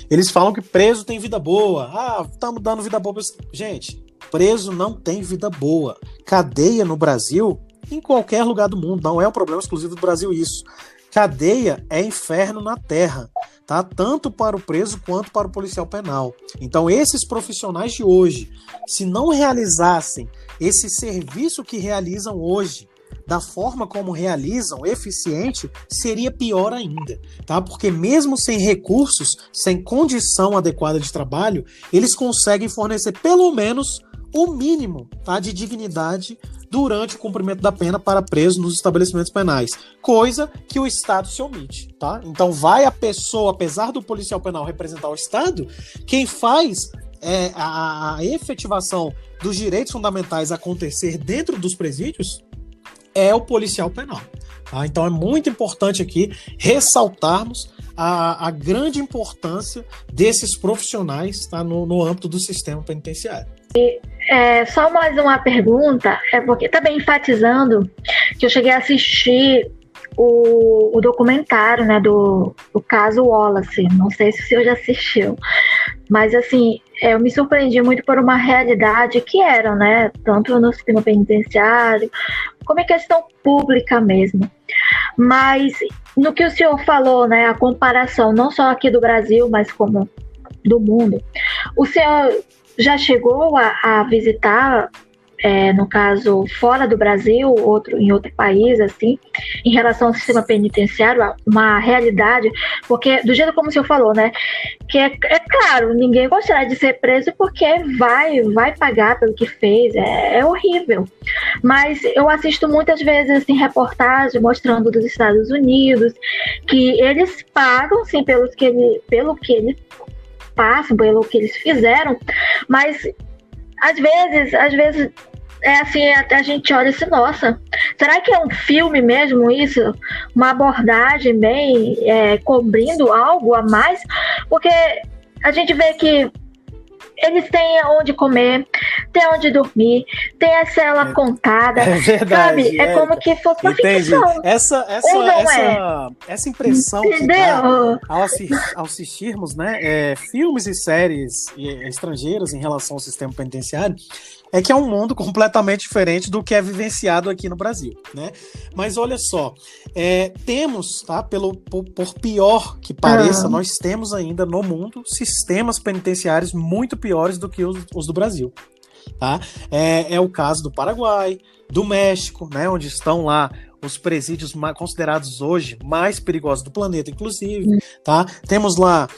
Eles falam que preso tem vida boa. Estamos dando vida boa. Gente, preso não tem vida boa. Cadeia no Brasil, em qualquer lugar do mundo, não é um problema exclusivo do Brasil isso. Cadeia é inferno na terra, tá? Tanto para o preso quanto para o policial penal. Então, esses profissionais de hoje, se não realizassem esse serviço que realizam hoje, da forma como realizam, eficiente, seria pior ainda, tá? Porque mesmo sem recursos, sem condição adequada de trabalho, eles conseguem fornecer pelo menos o mínimo, tá, de dignidade durante o cumprimento da pena para presos nos estabelecimentos penais, coisa que o Estado se omite, tá? Então vai a pessoa, apesar do policial penal representar o Estado, quem faz a efetivação dos direitos fundamentais acontecer dentro dos presídios é o policial penal. Tá? Então é muito importante aqui ressaltarmos a grande importância desses profissionais, tá, no âmbito do sistema penitenciário. Só mais uma pergunta, porque também enfatizando que eu cheguei a assistir o documentário, né, do caso Wallace, não sei se o senhor já assistiu, mas assim, eu me surpreendi muito por uma realidade que era, né, tanto no sistema penitenciário, como em questão pública mesmo. Mas no que o senhor falou, né, a comparação não só aqui do Brasil, mas como do mundo, o senhor já chegou a visitar, no caso, fora do Brasil, em outro país, assim, em relação ao sistema penitenciário, uma realidade, porque do jeito como o senhor falou, né, que é claro, ninguém gostaria de ser preso porque vai pagar pelo que fez, é horrível. Mas eu assisto muitas vezes, assim, reportagens mostrando dos Estados Unidos, que eles pagam, sim, pelo que eles passam, pelo que eles fizeram, mas às vezes é assim, a gente olha assim, nossa, será que é um filme mesmo isso? Uma abordagem bem cobrindo algo a mais? Porque a gente vê que eles têm onde comer, têm onde dormir, tem a cela contada, verdade, sabe? É como que fosse uma ficção. Essa impressão que dá ao assistirmos, né, filmes e séries estrangeiras em relação ao sistema penitenciário, é que é um mundo completamente diferente do que é vivenciado aqui no Brasil, né? Mas olha só, temos, tá? Por pior que pareça, nós temos ainda no mundo sistemas penitenciários muito piores do que os do Brasil, tá? É o caso do Paraguai, do México, né? Onde estão lá os presídios considerados hoje mais perigosos do planeta, inclusive, tá? Temos lá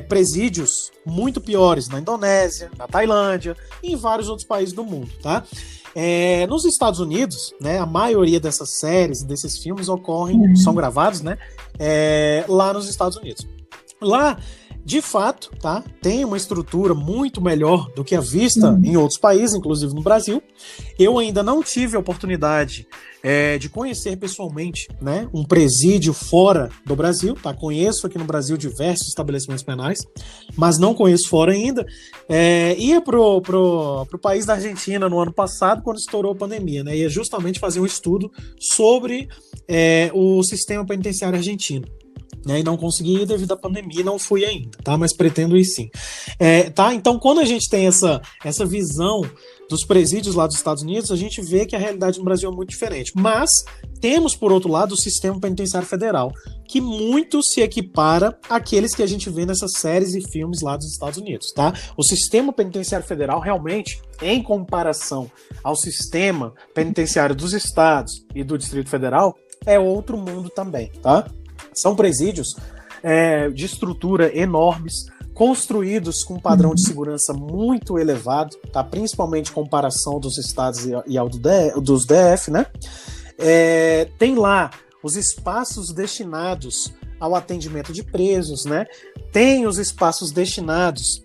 presídios muito piores na Indonésia, na Tailândia e em vários outros países do mundo, tá? Nos Estados Unidos, né, a maioria dessas séries, desses filmes são gravados, né, lá nos Estados Unidos. Lá, de fato, tá, tem uma estrutura muito melhor do que a vista em outros países, inclusive no Brasil. Eu ainda não tive a oportunidade de conhecer pessoalmente, né, um presídio fora do Brasil, tá? Conheço aqui no Brasil diversos estabelecimentos penais, mas não conheço fora ainda. Ia pro país da Argentina no ano passado, quando estourou a pandemia, né? Ia justamente fazer um estudo sobre o sistema penitenciário argentino. Né, e não consegui ir devido à pandemia, não fui ainda, tá? Mas pretendo ir sim. Tá? Então, quando a gente tem essa visão dos presídios lá dos Estados Unidos, a gente vê que a realidade no Brasil é muito diferente. Mas temos, por outro lado, o sistema penitenciário federal, que muito se equipara àqueles que a gente vê nessas séries e filmes lá dos Estados Unidos, tá? O sistema penitenciário federal, realmente, em comparação ao sistema penitenciário dos estados e do Distrito Federal, é outro mundo também, tá? São presídios de estrutura enormes, construídos com um padrão de segurança muito elevado, tá? Principalmente em comparação dos estados e dos DF, né? Tem lá os espaços destinados ao atendimento de presos, né? Tem os espaços destinados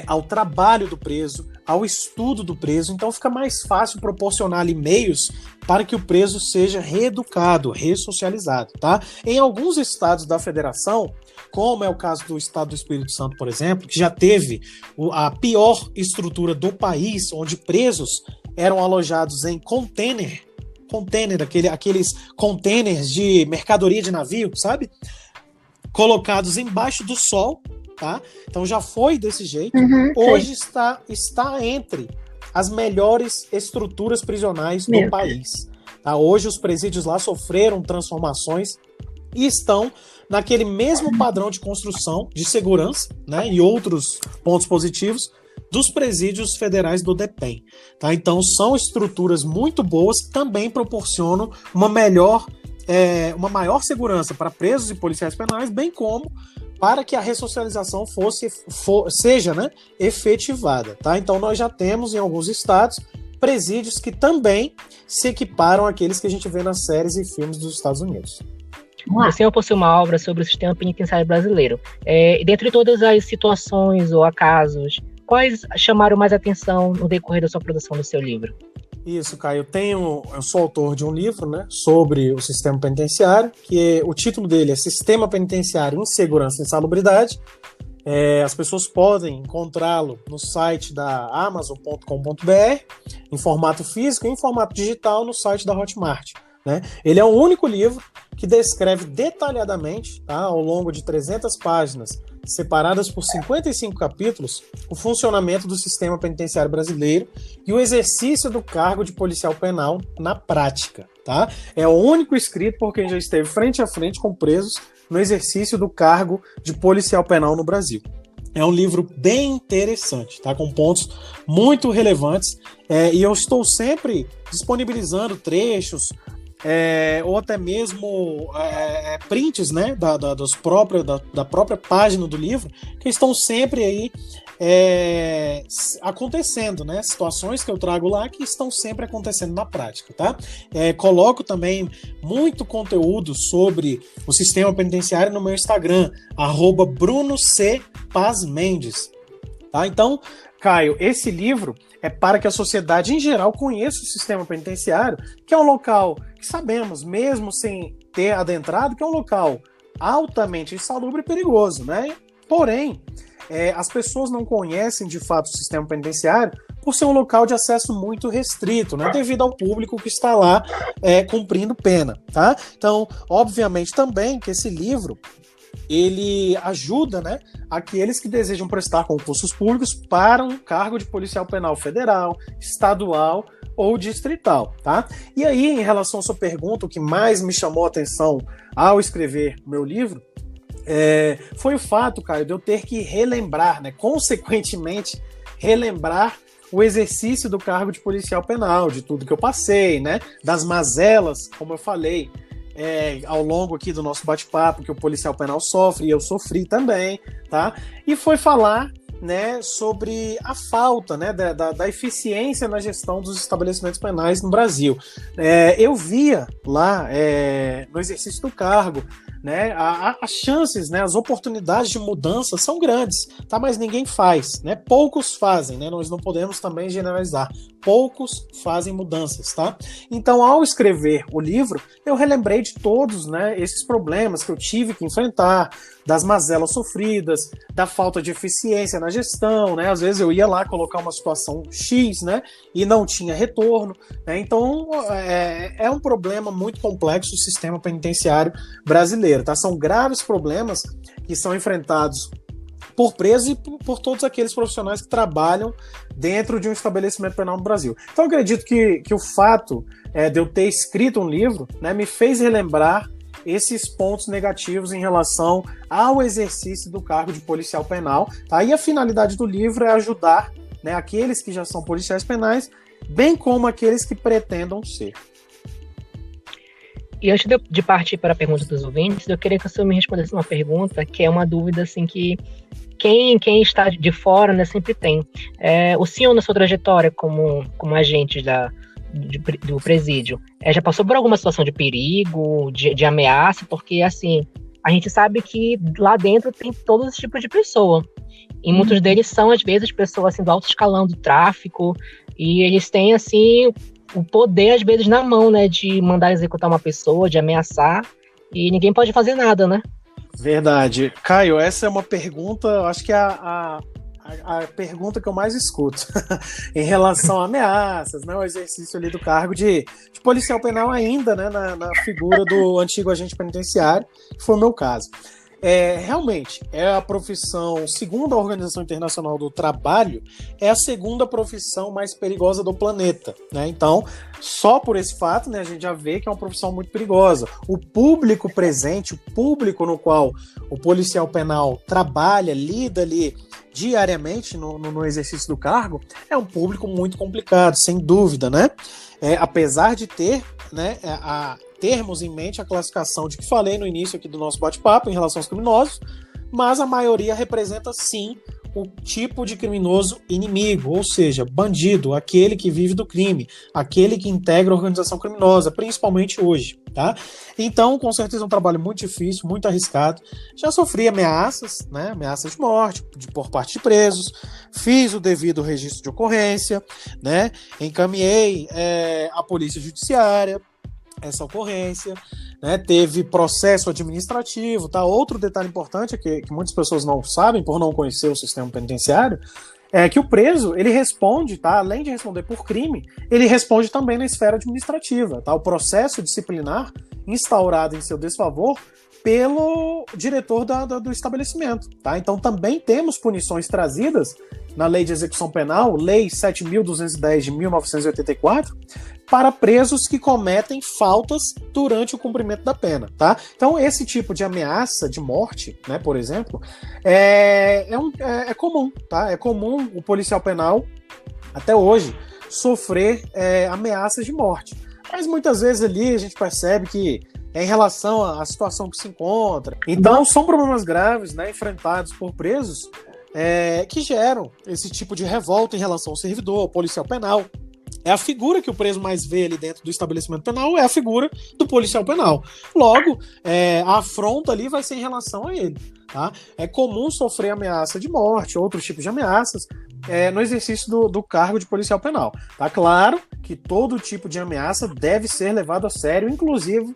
ao trabalho do preso, ao estudo do preso, então fica mais fácil proporcionar ali meios para que o preso seja reeducado, ressocializado, tá? Em alguns estados da federação, como é o caso do estado do Espírito Santo, por exemplo, que já teve a pior estrutura do país, onde presos eram alojados em container, aqueles containers de mercadoria de navio, sabe? Colocados embaixo do sol, tá? Então já foi desse jeito. Hoje está entre as melhores estruturas prisionais do país. Tá? Hoje os presídios lá sofreram transformações e estão naquele mesmo padrão de construção, de segurança, né, e outros pontos positivos dos presídios federais do DEPEN. Tá? Então são estruturas muito boas que também proporcionam uma maior segurança para presos e policiais penais, bem como para que a ressocialização seja, né, efetivada. Tá? Então nós já temos em alguns estados presídios que também se equiparam àqueles que a gente vê nas séries e filmes dos Estados Unidos. O senhor possui uma obra sobre o sistema penitenciário brasileiro. Dentre todas as situações ou acasos, quais chamaram mais atenção no decorrer da sua produção do seu livro? Isso, Caio. Eu sou autor de um livro, né, sobre o sistema penitenciário, o título dele é Sistema Penitenciário em Segurança e Insalubridade. As pessoas podem encontrá-lo no site da Amazon.com.br, em formato físico e em formato digital no site da Hotmart. Né? Ele é o único livro que descreve detalhadamente, tá, ao longo de 300 páginas, separadas por 55 capítulos, o funcionamento do sistema penitenciário brasileiro e o exercício do cargo de policial penal na prática. Tá? É o único escrito por quem já esteve frente a frente com presos no exercício do cargo de policial penal no Brasil. É um livro bem interessante, tá? Com pontos muito relevantes, e eu estou sempre disponibilizando trechos, ou até mesmo prints, né, da própria página do livro, que estão sempre aí acontecendo, né? Situações que eu trago lá que estão sempre acontecendo na prática, tá? Coloco também muito conteúdo sobre o sistema penitenciário no meu Instagram, @BrunoCPazMendes, tá? Então, Caio, esse livro é para que a sociedade em geral conheça o sistema penitenciário, que é um local que sabemos, mesmo sem ter adentrado, que é um local altamente insalubre e perigoso, né? Porém, as pessoas não conhecem de fato o sistema penitenciário por ser um local de acesso muito restrito, né? Devido ao público que está lá cumprindo pena, tá? Então, obviamente também que esse livro ele ajuda, né, aqueles que desejam prestar concursos públicos para um cargo de policial penal federal, estadual ou distrital, tá? E aí, em relação à sua pergunta, o que mais me chamou a atenção ao escrever o meu livro foi o fato, Caio, de eu ter que relembrar, né, consequentemente, relembrar o exercício do cargo de policial penal, de tudo que eu passei, né, das mazelas, como eu falei, ao longo aqui do nosso bate-papo, que o policial penal sofre, e eu sofri também, tá? E foi falar, né, sobre a falta, né, da eficiência na gestão dos estabelecimentos penais no Brasil. Eu via lá, no exercício do cargo, né, as chances, né, as oportunidades de mudança são grandes, tá? Mas ninguém faz, né? Poucos fazem, né? Nós não podemos também generalizar. Poucos fazem mudanças, tá? Então, ao escrever o livro, eu relembrei de todos, né, esses problemas que eu tive que enfrentar, das mazelas sofridas, da falta de eficiência na gestão, né? Às vezes eu ia lá colocar uma situação X, né, e não tinha retorno, né? Então, é um problema muito complexo o sistema penitenciário brasileiro, tá? São graves problemas que são enfrentados por presos e por todos aqueles profissionais que trabalham dentro de um estabelecimento penal no Brasil. Então, eu acredito que o fato de eu ter escrito um livro, né, me fez relembrar esses pontos negativos em relação ao exercício do cargo de policial penal. Tá? E a finalidade do livro é ajudar, né, aqueles que já são policiais penais, bem como aqueles que pretendam ser. E antes de partir para a pergunta dos ouvintes, eu queria que o senhor me respondesse uma pergunta que é uma dúvida assim, que quem está de fora, né, sempre tem. O senhor, na sua trajetória como agente do presídio, já passou por alguma situação de perigo, de ameaça? Porque, assim, a gente sabe que lá dentro tem todos os tipos de pessoa. E muitos deles são, às vezes, pessoas assim, do alto escalão do tráfico, e eles têm, assim, o poder, às vezes, na mão, né, de mandar executar uma pessoa, de ameaçar, e ninguém pode fazer nada, né? Verdade. Caio, essa é uma pergunta, eu acho que é a pergunta que eu mais escuto em relação a ameaças, né, o exercício ali do cargo de policial penal ainda, né, na figura do antigo agente penitenciário, que foi o meu caso. Realmente, é a profissão, segundo a Organização Internacional do Trabalho, é a segunda profissão mais perigosa do planeta, né? Então, só por esse fato, né, a gente já vê que é uma profissão muito perigosa. O público presente, o público no qual o policial penal trabalha, lida ali diariamente no exercício do cargo, é um público muito complicado, sem dúvida, né? Apesar de ter, né, termos em mente a classificação de que falei no início aqui do nosso bate-papo em relação aos criminosos, mas a maioria representa sim o tipo de criminoso inimigo, ou seja, bandido, aquele que vive do crime, aquele que integra a organização criminosa, principalmente hoje, tá? Então, com certeza é um trabalho muito difícil, muito arriscado. Já sofri ameaças, né? Ameaças de morte por parte de presos, fiz o devido registro de ocorrência, né? Encaminhei à Polícia Judiciária essa ocorrência, né? Teve processo administrativo, tá? Outro detalhe importante que muitas pessoas não sabem por não conhecer o sistema penitenciário é que o preso, ele responde, tá? Além de responder por crime, ele responde também na esfera administrativa, tá? O processo disciplinar instaurado em seu desfavor pelo diretor do estabelecimento, tá? Então também temos punições trazidas na Lei de Execução Penal, Lei 7.210 de 1984, para presos que cometem faltas durante o cumprimento da pena, tá? Então esse tipo de ameaça de morte, né, por exemplo, é comum, tá? É comum o policial penal, até hoje, sofrer ameaças de morte. Mas muitas vezes ali a gente percebe que é em relação à situação que se encontra. Então são problemas graves, né, enfrentados por presos que geram esse tipo de revolta em relação ao servidor, ao policial penal. É a figura que o preso mais vê ali dentro do estabelecimento penal, é a figura do policial penal. Logo, a afronta ali vai ser em relação a ele. Tá? É comum sofrer ameaça de morte, outros tipos de ameaças, no exercício do cargo de policial penal. Tá claro que todo tipo de ameaça deve ser levado a sério, inclusive,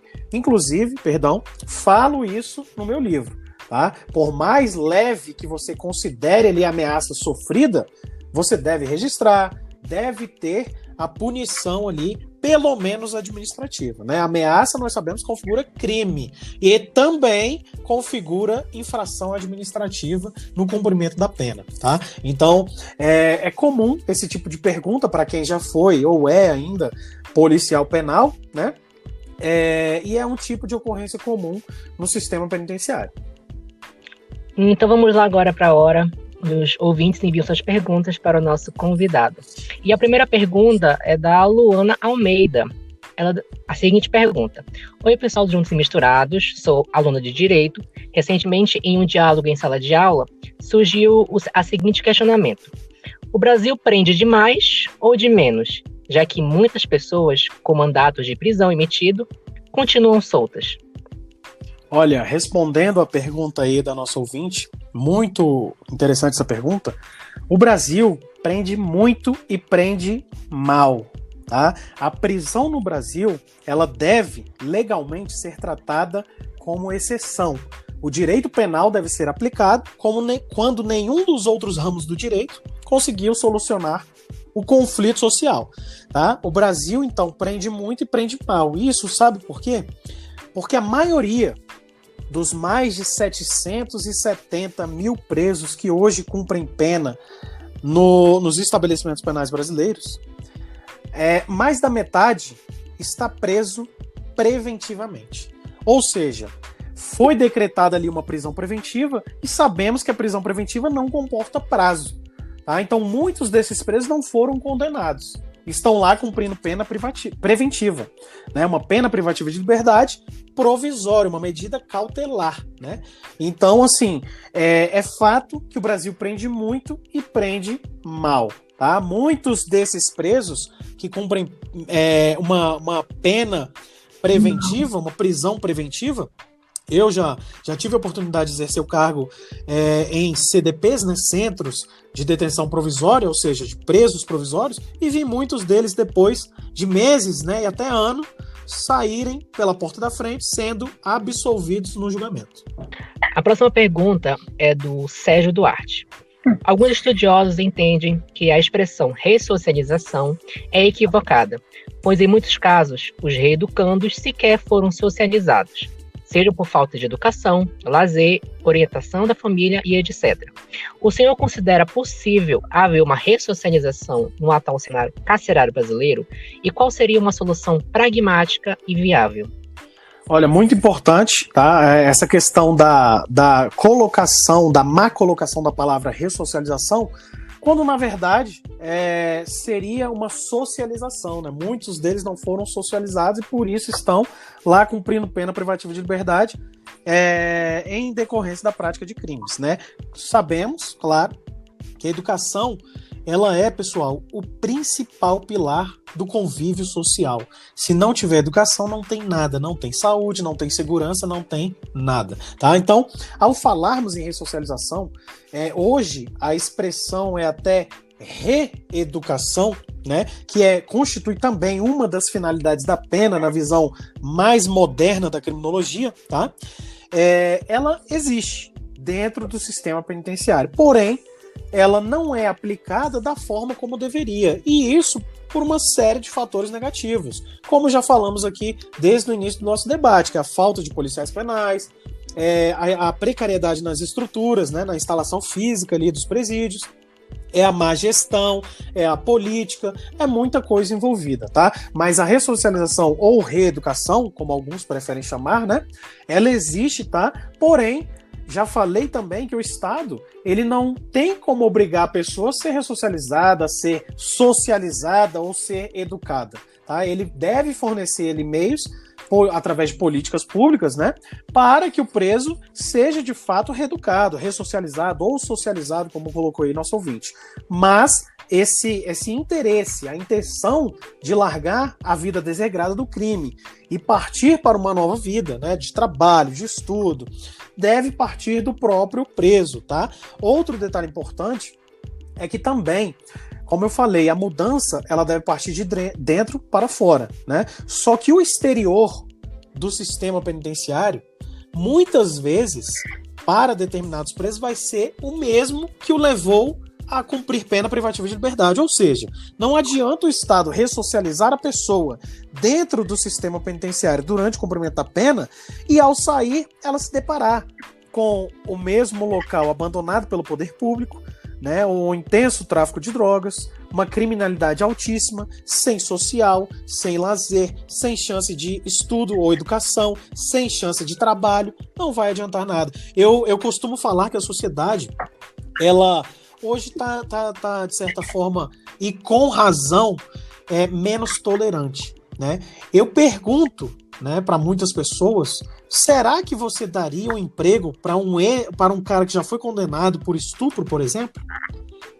falo isso no meu livro. Tá? Por mais leve que você considere ali a ameaça sofrida, você deve registrar, deve ter a punição ali, pelo menos administrativa, né? A ameaça, nós sabemos, configura crime e também configura infração administrativa no cumprimento da pena, tá? Então, é comum esse tipo de pergunta para quem já foi ou é ainda policial penal, né? E é um tipo de ocorrência comum no sistema penitenciário. Então vamos lá agora para a hora. Os ouvintes enviam suas perguntas para o nosso convidado. E a primeira pergunta é da Luana Almeida. A seguinte pergunta: Oi, pessoal do Juntos e Misturados, sou aluna de Direito. Recentemente, em um diálogo em sala de aula, surgiu a seguinte questionamento: o Brasil prende de mais ou de menos, já que muitas pessoas com mandatos de prisão emitido continuam soltas? Olha, respondendo a pergunta aí da nossa ouvinte, muito interessante essa pergunta, o Brasil prende muito e prende mal, tá? A prisão no Brasil, ela deve legalmente ser tratada como exceção. O direito penal deve ser aplicado quando nenhum dos outros ramos do direito conseguiu solucionar o conflito social, tá? O Brasil, então, prende muito e prende mal. Isso, sabe por quê? Porque a maioria dos mais de 770 mil presos que hoje cumprem pena nos estabelecimentos penais brasileiros, mais da metade está preso preventivamente. Ou seja, foi decretada ali uma prisão preventiva e sabemos que a prisão preventiva não comporta prazo. Tá? Então, muitos desses presos não foram condenados. Estão lá cumprindo pena preventiva, né? Uma pena privativa de liberdade provisória, uma medida cautelar, né? Então, assim, é fato que o Brasil prende muito e prende mal, tá? Muitos desses presos que cumprem uma pena preventiva, uma prisão preventiva, eu já tive a oportunidade de exercer o cargo em CDPs, né, Centros de Detenção Provisória, ou seja, de presos provisórios, e vi muitos deles depois de meses, né, e até ano, saírem pela porta da frente, sendo absolvidos no julgamento. A próxima pergunta é do Sérgio Duarte. Alguns estudiosos entendem que a expressão ressocialização é equivocada, pois em muitos casos os reeducandos sequer foram socializados, seja por falta de educação, lazer, orientação da família e etc. O senhor considera possível haver uma ressocialização no atual cenário carcerário brasileiro? E qual seria uma solução pragmática e viável? Olha, muito importante, tá? Essa questão da colocação, da má colocação da palavra ressocialização, quando na verdade seria uma socialização, né? Muitos deles não foram socializados e por isso estão lá cumprindo pena privativa de liberdade em decorrência da prática de crimes, né? Sabemos, claro, que a educação, ela é, pessoal, o principal pilar do convívio social. Se não tiver educação, não tem nada, não tem saúde, não tem segurança, não tem nada, tá? Então, ao falarmos em ressocialização, hoje a expressão é até reeducação, né, que constitui também uma das finalidades da pena na visão mais moderna da criminologia, tá? Ela existe dentro do sistema penitenciário, porém, ela não é aplicada da forma como deveria, e isso por uma série de fatores negativos, como já falamos aqui desde o início do nosso debate, que é a falta de policiais penais, a precariedade nas estruturas, né, na instalação física ali dos presídios, é a má gestão, é a política, é muita coisa envolvida, tá? Mas a ressocialização ou reeducação, como alguns preferem chamar, né, ela existe, tá? Porém, já falei também que o Estado, ele não tem como obrigar a pessoa a ser ressocializada, a ser socializada ou ser educada, tá? Ele deve fornecer meios através de políticas públicas, né, para que o preso seja de fato reeducado, ressocializado ou socializado, como colocou aí nosso ouvinte. Mas esse interesse, a intenção de largar a vida desregrada do crime e partir para uma nova vida, né, de trabalho, de estudo, deve partir do próprio preso, tá? Outro detalhe importante é que também, como eu falei, a mudança ela deve partir de dentro para fora, né? Só que o exterior do sistema penitenciário, muitas vezes, para determinados presos, vai ser o mesmo que o levou a cumprir pena privativa de liberdade. Ou seja, não adianta o Estado ressocializar a pessoa dentro do sistema penitenciário durante o cumprimento da pena e, ao sair, ela se deparar com o mesmo local abandonado pelo poder público, né, um intenso tráfico de drogas, uma criminalidade altíssima, sem social, sem lazer, sem chance de estudo ou educação, sem chance de trabalho, não vai adiantar nada. Eu costumo falar que a sociedade, ela hoje tá de certa forma, e com razão, menos tolerante, né? Eu pergunto, né, para muitas pessoas, será que você daria um emprego para um cara que já foi condenado por estupro, por exemplo?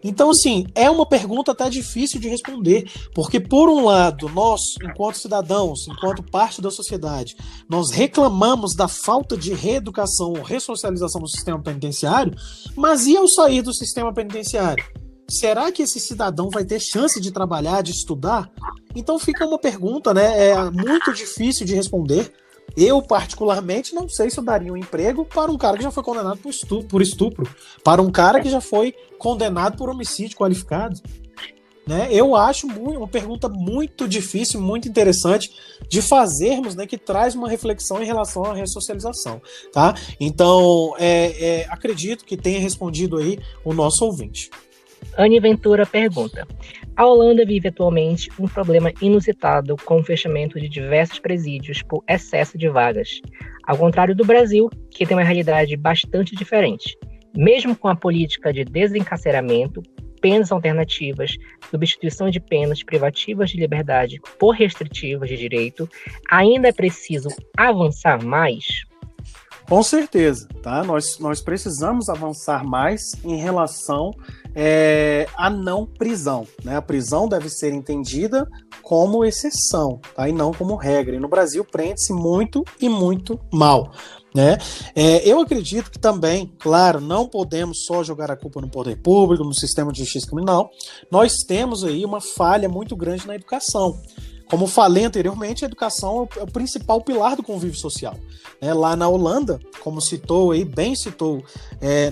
Então, assim, é uma pergunta até difícil de responder, porque, por um lado, nós, enquanto cidadãos, enquanto parte da sociedade, nós reclamamos da falta de reeducação ou ressocialização do sistema penitenciário, mas e ao sair do sistema penitenciário? Será que esse cidadão vai ter chance de trabalhar, de estudar? Então fica uma pergunta, né, muito difícil de responder. Eu, particularmente, não sei se eu daria um emprego para um cara que já foi condenado por estupro, para um cara que já foi condenado por homicídio qualificado. Né? Eu acho uma pergunta muito difícil, muito interessante de fazermos, né, que traz uma reflexão em relação à ressocialização. Tá? Então, acredito que tenha respondido aí o nosso ouvinte. Anne Ventura pergunta: a Holanda vive atualmente um problema inusitado com o fechamento de diversos presídios por excesso de vagas, ao contrário do Brasil, que tem uma realidade bastante diferente. Mesmo com a política de desencarceramento, penas alternativas, substituição de penas privativas de liberdade por restritivas de direito, ainda é preciso avançar mais? Com certeza, tá? Nós precisamos avançar mais em relação à não prisão, né? A prisão deve ser entendida como exceção, tá? E não como regra. E no Brasil prende-se muito e muito mal, né? Eu acredito que também, claro, não podemos só jogar a culpa no poder público, no sistema de justiça criminal. Nós temos aí uma falha muito grande na educação. Como falei anteriormente, a educação é o principal pilar do convívio social. Lá na Holanda, como bem citou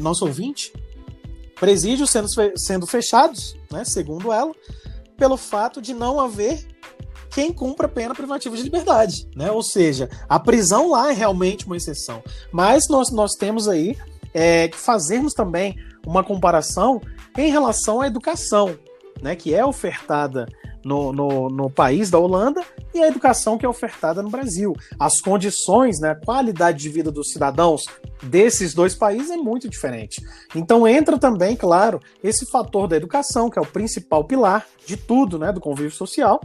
nosso ouvinte, presídios sendo fechados, né, segundo ela, pelo fato de não haver quem cumpra pena privativa de liberdade. Né? Ou seja, a prisão lá é realmente uma exceção. Mas nós temos aí que fazermos também uma comparação em relação à educação, né, que é ofertada no país da Holanda e a educação que é ofertada no Brasil. As condições, né, a qualidade de vida dos cidadãos desses dois países é muito diferente. Então entra também, claro, esse fator da educação, que é o principal pilar de tudo, né, do convívio social,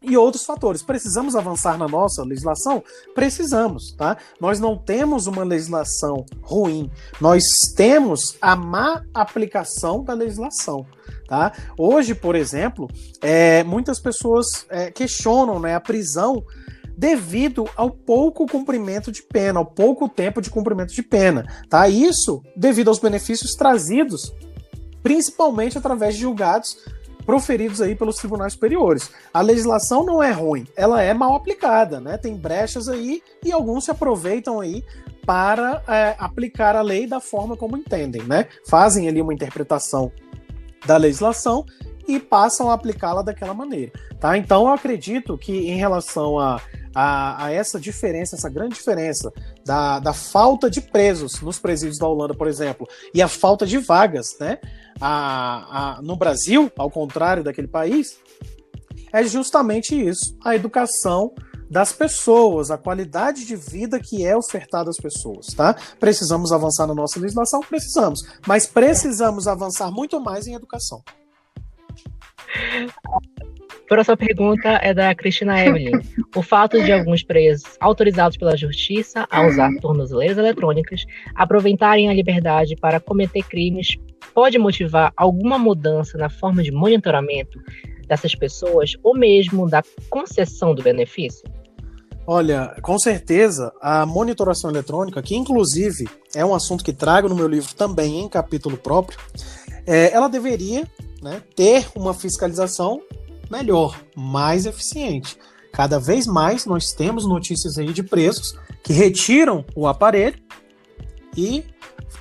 e outros fatores. Precisamos avançar na nossa legislação? Precisamos, tá? Nós não temos uma legislação ruim, nós temos a má aplicação da legislação, tá? Hoje, por exemplo, muitas pessoas questionam, né, a prisão devido ao pouco cumprimento de pena, ao pouco tempo de cumprimento de pena, tá? Isso devido aos benefícios trazidos, principalmente através de julgados proferidos aí pelos tribunais superiores. A legislação não é ruim, ela é mal aplicada, né? Tem brechas aí e alguns se aproveitam aí para aplicar a lei da forma como entendem, né? Fazem ali uma interpretação da legislação e passam a aplicá-la daquela maneira, tá? Então eu acredito que em relação a essa diferença, essa grande diferença da falta de presos nos presídios da Holanda, por exemplo, e a falta de vagas, né, no Brasil, ao contrário daquele país, é justamente isso, a educação das pessoas, a qualidade de vida que é ofertada às pessoas, tá? Precisamos avançar na nossa legislação? Precisamos, mas precisamos avançar muito mais em educação. A próxima pergunta é da Cristina Evelyn. O fato de alguns presos autorizados pela justiça a usar tornozeleiras eletrônicas aproveitarem a liberdade para cometer crimes pode motivar alguma mudança na forma de monitoramento dessas pessoas ou mesmo da concessão do benefício? Olha, com certeza, a monitoração eletrônica, que inclusive é um assunto que trago no meu livro também em capítulo próprio, ela deveria, né, ter uma fiscalização melhor, mais eficiente. Cada vez mais nós temos notícias aí de presos que retiram o aparelho e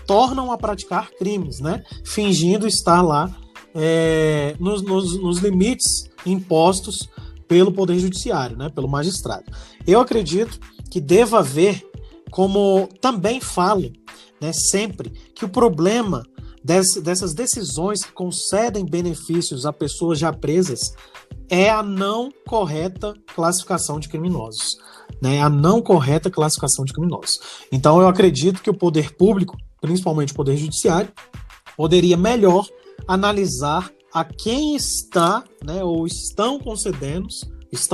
tornam a praticar crimes, né? Fingindo estar lá nos limites impostos pelo Poder Judiciário, né? Pelo magistrado. Eu acredito que deva haver, como também falo, né, sempre, que o problema dessas decisões que concedem benefícios a pessoas já presas é a não correta classificação de criminosos, né? A não correta classificação de criminosos. Então eu acredito que o poder público, principalmente o Poder Judiciário, poderia melhor analisar a quem está, né, ou estão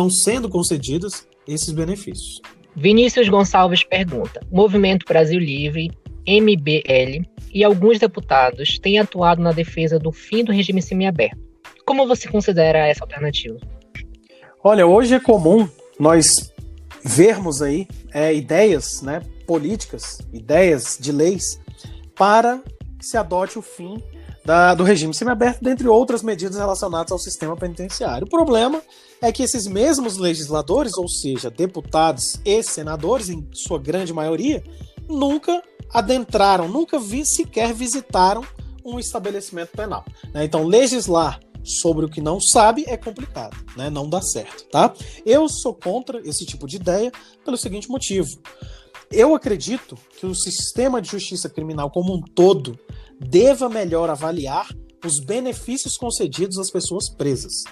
sendo concedidos esses benefícios. Vinícius Gonçalves pergunta: o Movimento Brasil Livre, MBL, e alguns deputados têm atuado na defesa do fim do regime semiaberto. Como você considera essa alternativa? Olha, hoje é comum nós vermos aí ideias, né, políticas, ideias de leis para que se adote o fim do regime semiaberto, dentre outras medidas relacionadas ao sistema penitenciário. O problema é que esses mesmos legisladores, ou seja, deputados e senadores, em sua grande maioria, nunca adentraram, nunca sequer visitaram um estabelecimento penal, né? Então, legislar sobre o que não sabe é complicado, né? Não dá certo, tá? Eu sou contra esse tipo de ideia pelo seguinte motivo. Eu acredito que o sistema de justiça criminal como um todo deva melhor avaliar os benefícios concedidos às pessoas presas,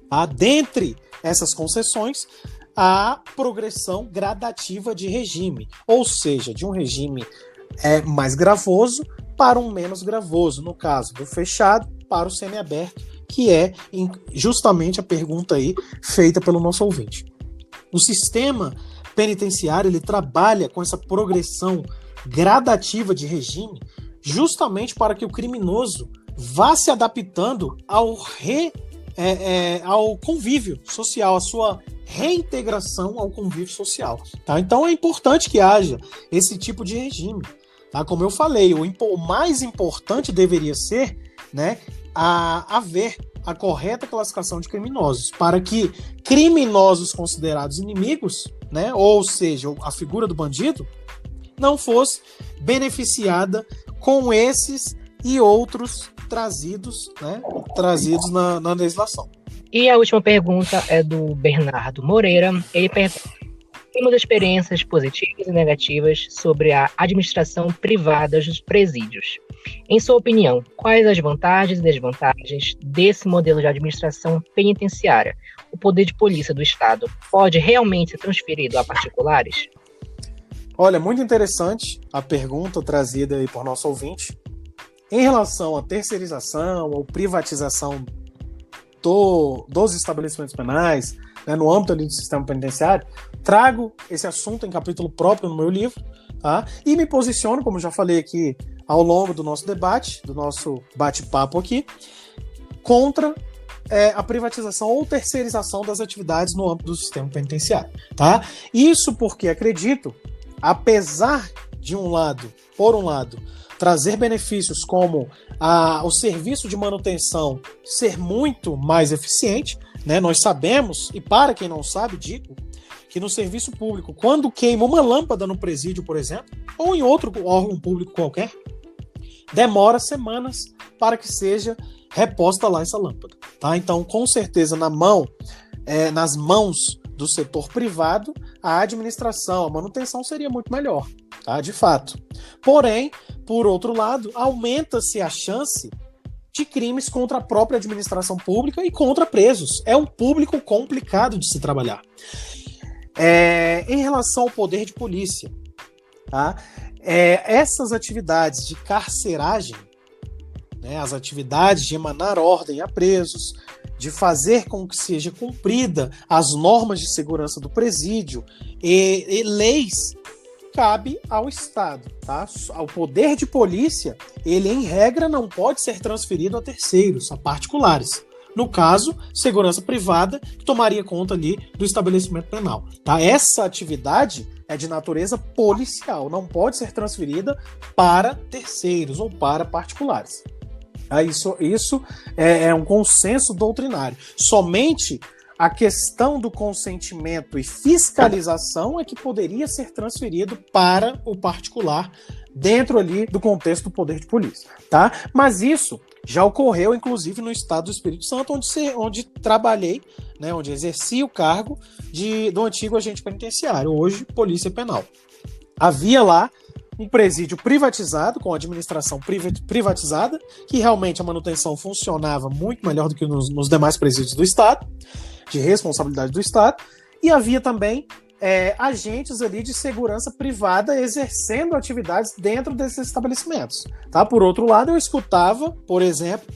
tá? Dentre essas concessões, a progressão gradativa de regime, ou seja, de um regime mais gravoso para um menos gravoso, no caso do fechado para o semiaberto, que é justamente a pergunta aí feita pelo nosso ouvinte. O sistema penitenciário, ele trabalha com essa progressão gradativa de regime justamente para que o criminoso vá se adaptando ao convívio social, à sua reintegração ao convívio social, tá? Então é importante que haja esse tipo de regime, tá? Como eu falei, o mais importante deveria ser, né, haver a correta classificação de criminosos, para que criminosos considerados inimigos, né, ou seja, a figura do bandido, não fosse beneficiada com esses e outros trazidos na legislação. E a última pergunta é do Bernardo Moreira. Ele pergunta: temos experiências positivas e negativas sobre a administração privada dos presídios. Em sua opinião, quais as vantagens e desvantagens desse modelo de administração penitenciária? O poder de polícia do Estado pode realmente ser transferido a particulares? Olha, muito interessante a pergunta trazida aí por nosso ouvinte. Em relação à terceirização ou privatização dos estabelecimentos penais, né, no âmbito ali do sistema penitenciário, trago esse assunto em capítulo próprio no meu livro, tá? E me posiciono, como já falei aqui ao longo do nosso debate, do nosso bate-papo aqui, contra a privatização ou terceirização das atividades no âmbito do sistema penitenciário, tá? Isso porque acredito, apesar de por um lado, trazer benefícios como o serviço de manutenção ser muito mais eficiente, né? Nós sabemos, e para quem não sabe, digo, que no serviço público, quando queima uma lâmpada no presídio, por exemplo, ou em outro órgão público qualquer, demora semanas para que seja reposta lá essa lâmpada, tá? Então, com certeza, nas mãos do setor privado, a administração, a manutenção seria muito melhor, tá? De fato. Porém, por outro lado, aumenta-se a chance de crimes contra a própria administração pública e contra presos. É um público complicado de se trabalhar. Em relação ao poder de polícia, tá? Essas atividades de carceragem, né, as atividades de emanar ordem a presos, de fazer com que seja cumprida as normas de segurança do presídio e leis, cabe ao Estado, tá? O poder de polícia, ele em regra não pode ser transferido a terceiros, a particulares. No caso, segurança privada, que tomaria conta ali do estabelecimento penal, tá? Essa atividade é de natureza policial, não pode ser transferida para terceiros ou para particulares. Isso é um consenso doutrinário. Somente a questão do consentimento e fiscalização é que poderia ser transferido para o particular dentro ali do contexto do poder de polícia, tá? Mas isso já ocorreu, inclusive, no estado do Espírito Santo, onde trabalhei, né, onde exerci o cargo do antigo agente penitenciário, hoje Polícia Penal. Havia lá um presídio privatizado, com a administração privatizada, que realmente a manutenção funcionava muito melhor do que nos demais presídios do Estado, de responsabilidade do Estado, e havia também agentes ali de segurança privada exercendo atividades dentro desses estabelecimentos. Tá? Por outro lado, eu escutava, por exemplo,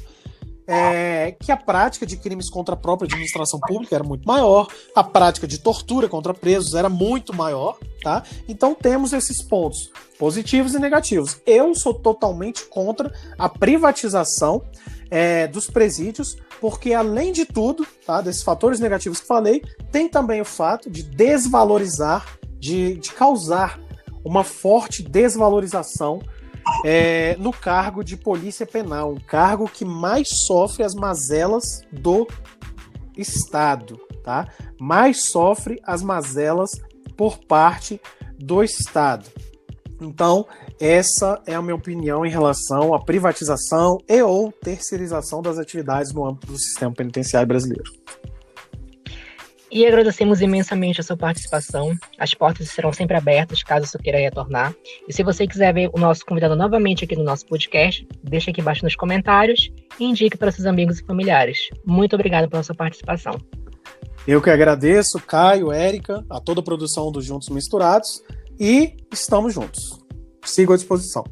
que a prática de crimes contra a própria administração pública era muito maior, a prática de tortura contra presos era muito maior, tá? Então temos esses pontos positivos e negativos. Eu sou totalmente contra a privatização dos presídios, porque além de tudo, tá, desses fatores negativos que falei, tem também o fato de desvalorizar, de causar uma forte desvalorização no cargo de polícia penal, um cargo que mais sofre as mazelas do Estado, tá? Mais sofre as mazelas por parte do Estado. Então, essa é a minha opinião em relação à privatização e ou terceirização das atividades no âmbito do sistema penitenciário brasileiro. E agradecemos imensamente a sua participação. As portas serão sempre abertas, caso você queira retornar. E se você quiser ver o nosso convidado novamente aqui no nosso podcast, deixa aqui embaixo nos comentários e indique para seus amigos e familiares. Muito obrigado pela sua participação. Eu que agradeço, Caio, Érica, a toda a produção do Juntos Misturados, e estamos juntos. Sigo à disposição.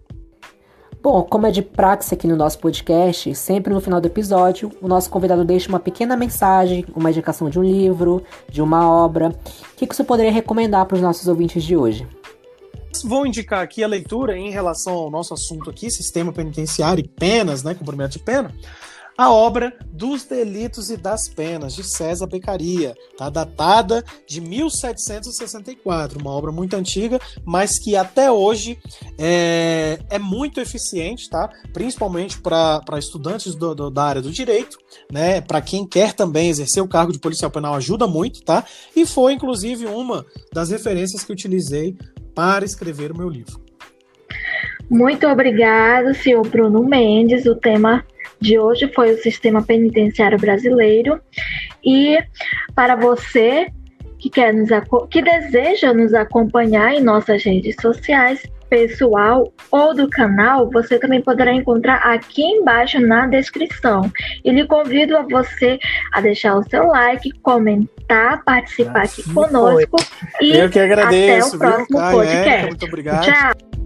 Bom, como é de praxe aqui no nosso podcast, sempre no final do episódio, o nosso convidado deixa uma pequena mensagem, uma indicação de um livro, de uma obra. O que você poderia recomendar para os nossos ouvintes de hoje? Vou indicar aqui a leitura em relação ao nosso assunto aqui, sistema penitenciário e penas, né, cumprimento de pena, a obra Dos Delitos e das Penas, de César Beccaria, tá? Datada de 1764, uma obra muito antiga, mas que até hoje é muito eficiente, tá? Principalmente para estudantes da área do direito, né? Para quem quer também exercer o cargo de policial penal, ajuda muito, tá? E foi, inclusive, uma das referências que utilizei para escrever o meu livro. Muito obrigado, senhor Bruno Mendes. O tema de hoje foi o sistema penitenciário brasileiro. E para você que deseja nos acompanhar em nossas redes sociais, pessoal ou do canal, você também poderá encontrar aqui embaixo na descrição. E lhe convido a você a deixar o seu like, comentar, participar aqui conosco. E eu que agradeço, até o próximo podcast. Muito obrigado. Tchau.